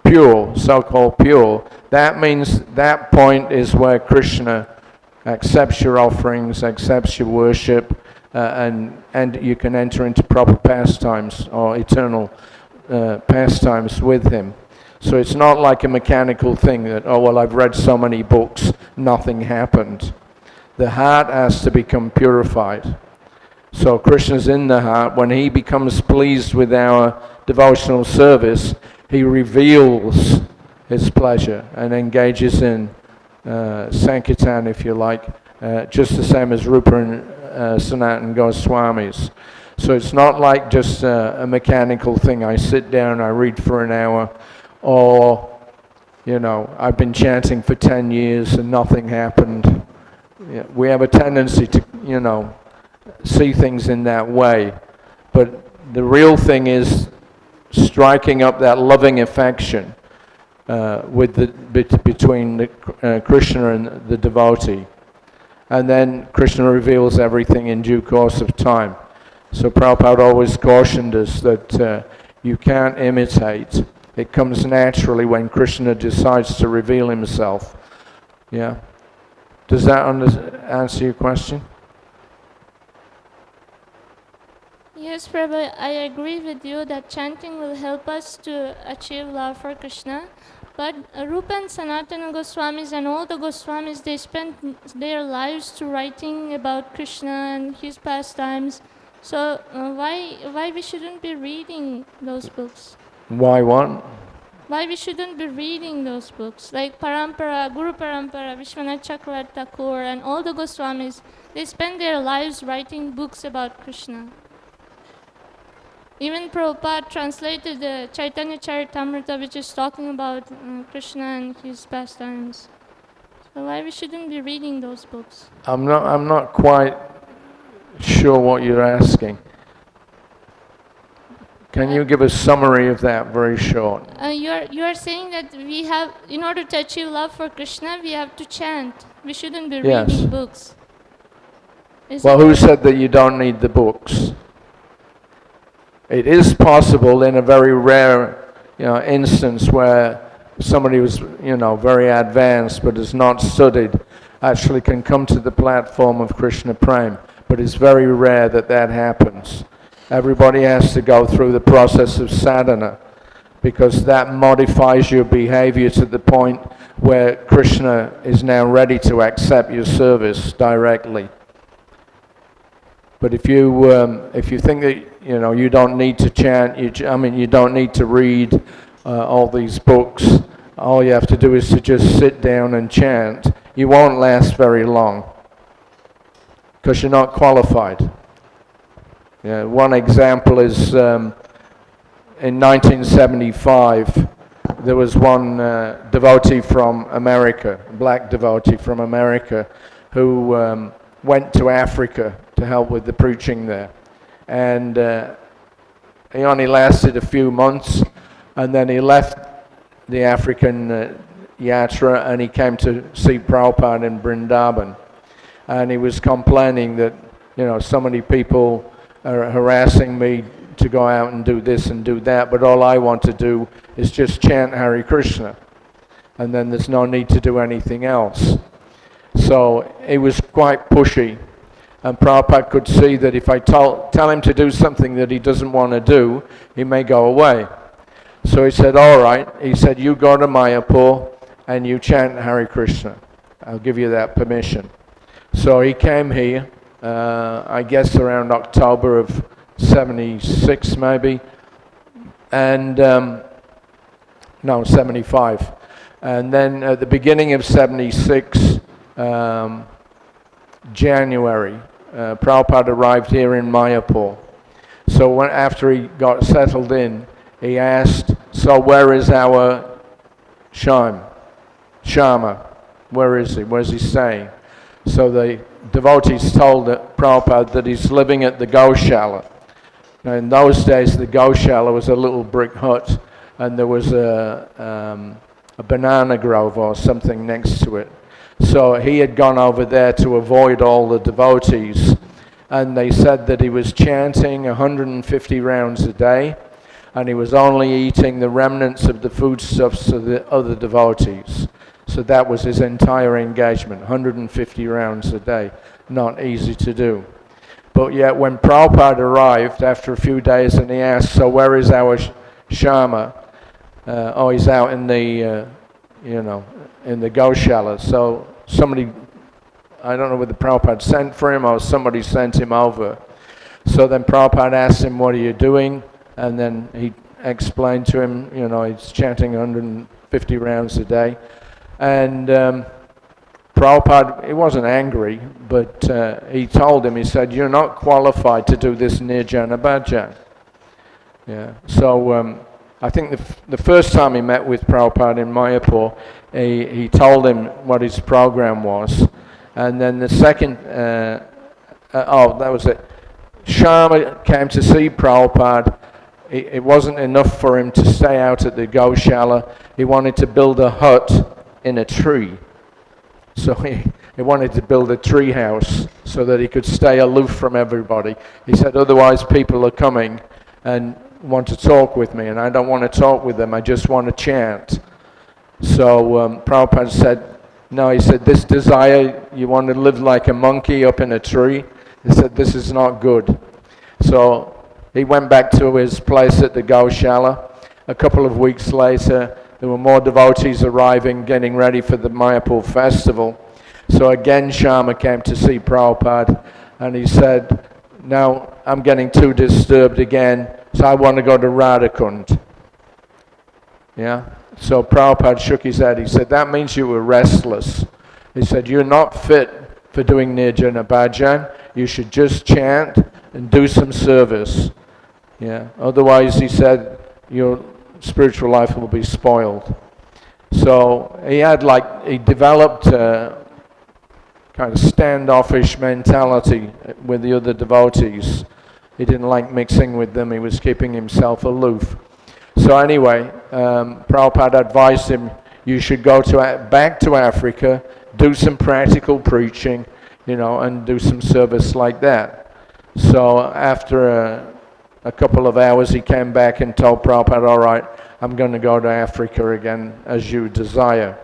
pure, so-called pure, that means that point is where Krishna accepts your offerings, accepts your worship, and you can enter into proper pastimes or eternal pastimes with him. So it's not like a mechanical thing that, I've read so many books, nothing happened. The heart has to become purified. So Krishna's in the heart. When he becomes pleased with our devotional service, he reveals his pleasure and engages in Sankirtan, if you like, just the same as Rupa and Sanatana Goswamis. So it's not like just a mechanical thing. I sit down, I read for an hour, or, I've been chanting for 10 years and nothing happened. We have a tendency to, see things in that way. But the real thing is striking up that loving affection between Krishna and the devotee. And then Krishna reveals everything in due course of time. So Prabhupada always cautioned us that You can't imitate. It comes naturally when Krishna decides to reveal himself. Yeah. Does that answer your question? Yes, Prabhu, I agree with you that chanting will help us to achieve love for Krishna. But Rupa and Sanatana Goswamis and all the Goswamis, they spent their lives to writing about Krishna and his pastimes. So why we shouldn't be reading those books? Why what? Why we shouldn't be reading those books? Like Parampara, Guru Parampara, Vishwanath Chakravarti Thakur and all the Goswamis, they spend their lives writing books about Krishna. Even Prabhupada translated the Chaitanya Charitamrita, which is talking about Krishna and his pastimes. So why we shouldn't be reading those books? I'm not quite sure what you're asking. Can you give a summary of that, very short? You are saying that we have, in order to achieve love for Krishna, we have to chant. We shouldn't be Yes. reading books. Well, who said that you don't need the books? It is possible in a very rare, instance where somebody who's, very advanced but has not studied actually can come to the platform of Krishna Prem. But it's very rare that that happens. Everybody has to go through the process of sadhana because that modifies your behavior to the point where Krishna is now ready to accept your service directly. But if you think that you don't need to chant, you don't need to read all these books. All you have to do is to just sit down and chant. You won't last very long because you're not qualified. Yeah, one example is in 1975, there was one devotee from America, a black devotee from America, who went to Africa to help with the preaching there. And he only lasted a few months, and then he left the African yatra and he came to see Prabhupada in Vrindavan. And he was complaining that, so many people are harassing me to go out and do this and do that, but all I want to do is just chant Hare Krishna. And then there's no need to do anything else. So he was quite pushy. And Prabhupada could see that if I tell him to do something that he doesn't want to do, he may go away. So he said, all right. He said, you go to Mayapur and you chant Hare Krishna. I'll give you that permission. So he came here, I guess around October of 76 maybe, and no, 75. And then at the beginning of 76, January, Prabhupada arrived here in Mayapur. So after he got settled in, he asked, so where is our Shama? Where is he? Where's he staying? So the devotees told Prabhupada that he's living at the Goshala. Now in those days the Goshala was a little brick hut and there was a banana grove or something next to it. So he had gone over there to avoid all the devotees, and they said that he was chanting 150 rounds a day and he was only eating the remnants of the foodstuffs of the other devotees. So that was his entire engagement, 150 rounds a day. Not easy to do. But yet when Prabhupada arrived after a few days and he asked, so where is our Shama? He's out in the, in the Goshala. So somebody, I don't know whether Prabhupada sent for him or somebody sent him over. So then Prabhupada asked him, what are you doing? And then he explained to him, he's chanting 150 rounds a day. And Prabhupada, he wasn't angry, but he told him, he said, you're not qualified to do this Nirjana Bhajan. Yeah. So I think the first time he met with Prabhupada in Mayapur, he told him what his program was. And then the second, that was it. Sharma came to see Prabhupada. It wasn't enough for him to stay out at the Goshala. He wanted to build a hut in a tree. So he wanted to build a tree house so that he could stay aloof from everybody. He said, otherwise people are coming and want to talk with me, and I don't want to talk with them, I just want to chant. So Prabhupada said, no, he said, this desire, you want to live like a monkey up in a tree? He said, this is not good. So he went back to his place at the Gaushala. A couple of weeks later, there were more devotees arriving, getting ready for the Mayapur festival. So again, Sharma came to see Prabhupada, and he said, now I'm getting too disturbed again, so I want to go to Radha Kunda. Yeah? So Prabhupada shook his head. He said, that means you were restless. He said, you're not fit for doing Nirjana Bhajan. You should just chant and do some service. Yeah. Otherwise, he said, your spiritual life will be spoiled. So he developed a kind of standoffish mentality with the other devotees. He didn't like mixing with them. He was keeping himself aloof. So anyway, Prabhupada advised him, you should go back to Africa, do some practical preaching, and do some service like that. So after a couple of hours, he came back and told Prabhupada, all right, I'm going to go to Africa again as you desire.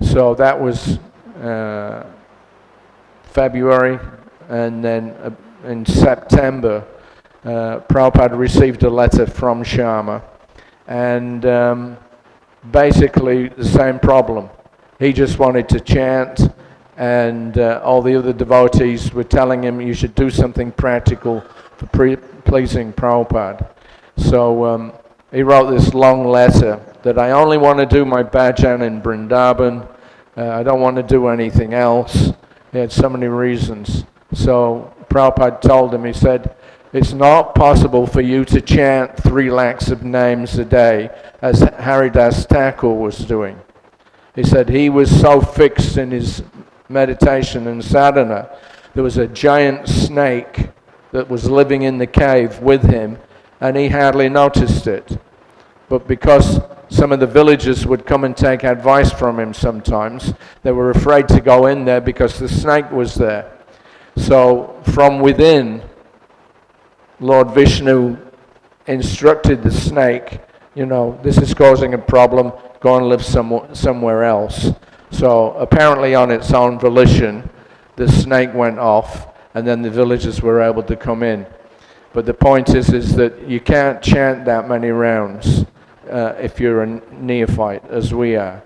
So that was February, and then in September, Prabhupada received a letter from Sharma, and basically the same problem. He just wanted to chant, and all the other devotees were telling him you should do something practical for pleasing Prabhupada. So he wrote this long letter that I only want to do my bhajan in Vrindavan, I don't want to do anything else. He had so many reasons. So Prabhupada told him, he said, it's not possible for you to chant 3 lakhs of names a day as Haridas Thakur was doing. He said he was so fixed in his meditation and sadhana, there was a giant snake that was living in the cave with him, and he hardly noticed it. But because some of the villagers would come and take advice from him sometimes, they were afraid to go in there because the snake was there. So from within, Lord Vishnu instructed the snake, this is causing a problem, go and live somewhere else. So apparently on its own volition, the snake went off, and then the villagers were able to come in. But the point is that you can't chant that many rounds if you're a neophyte, as we are.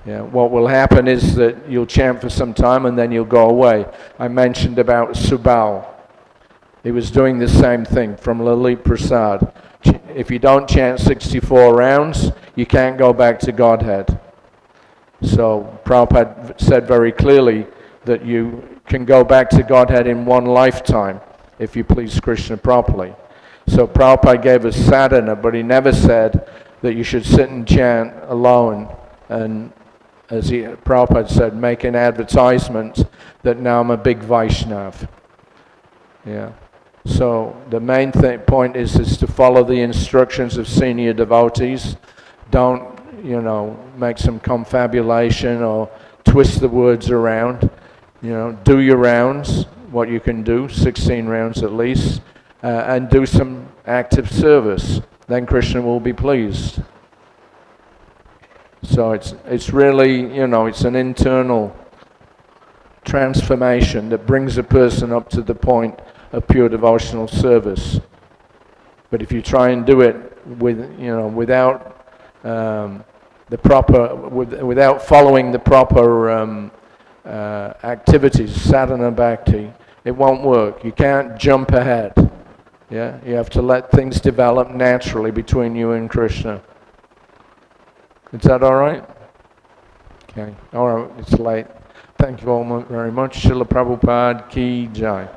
Yeah, what will happen is that you'll chant for some time and then you'll go away. I mentioned about Subal. He was doing the same thing from Lalit Prasad. If you don't chant 64 rounds, you can't go back to Godhead. So Prabhupada said very clearly that you can go back to Godhead in one lifetime if you please Krishna properly. So Prabhupada gave us sadhana, but he never said that you should sit and chant alone and, as Prabhupada said, make an advertisement that now I'm a big Vaishnav. Yeah. So the main point is to follow the instructions of senior devotees. Don't, make some confabulation or twist the words around. Do your rounds, what you can do, 16 rounds at least, and do some active service. Then Krishna will be pleased. So it's really, it's an internal transformation that brings a person up to the point of pure devotional service. But if you try and do it without without following the proper activities, sadhana bhakti, it won't work. You can't jump ahead. Yeah, you have to let things develop naturally between you and Krishna. Is that all right? Okay. All right. It's late. Thank you all very much. Srila Prabhupada ki jai.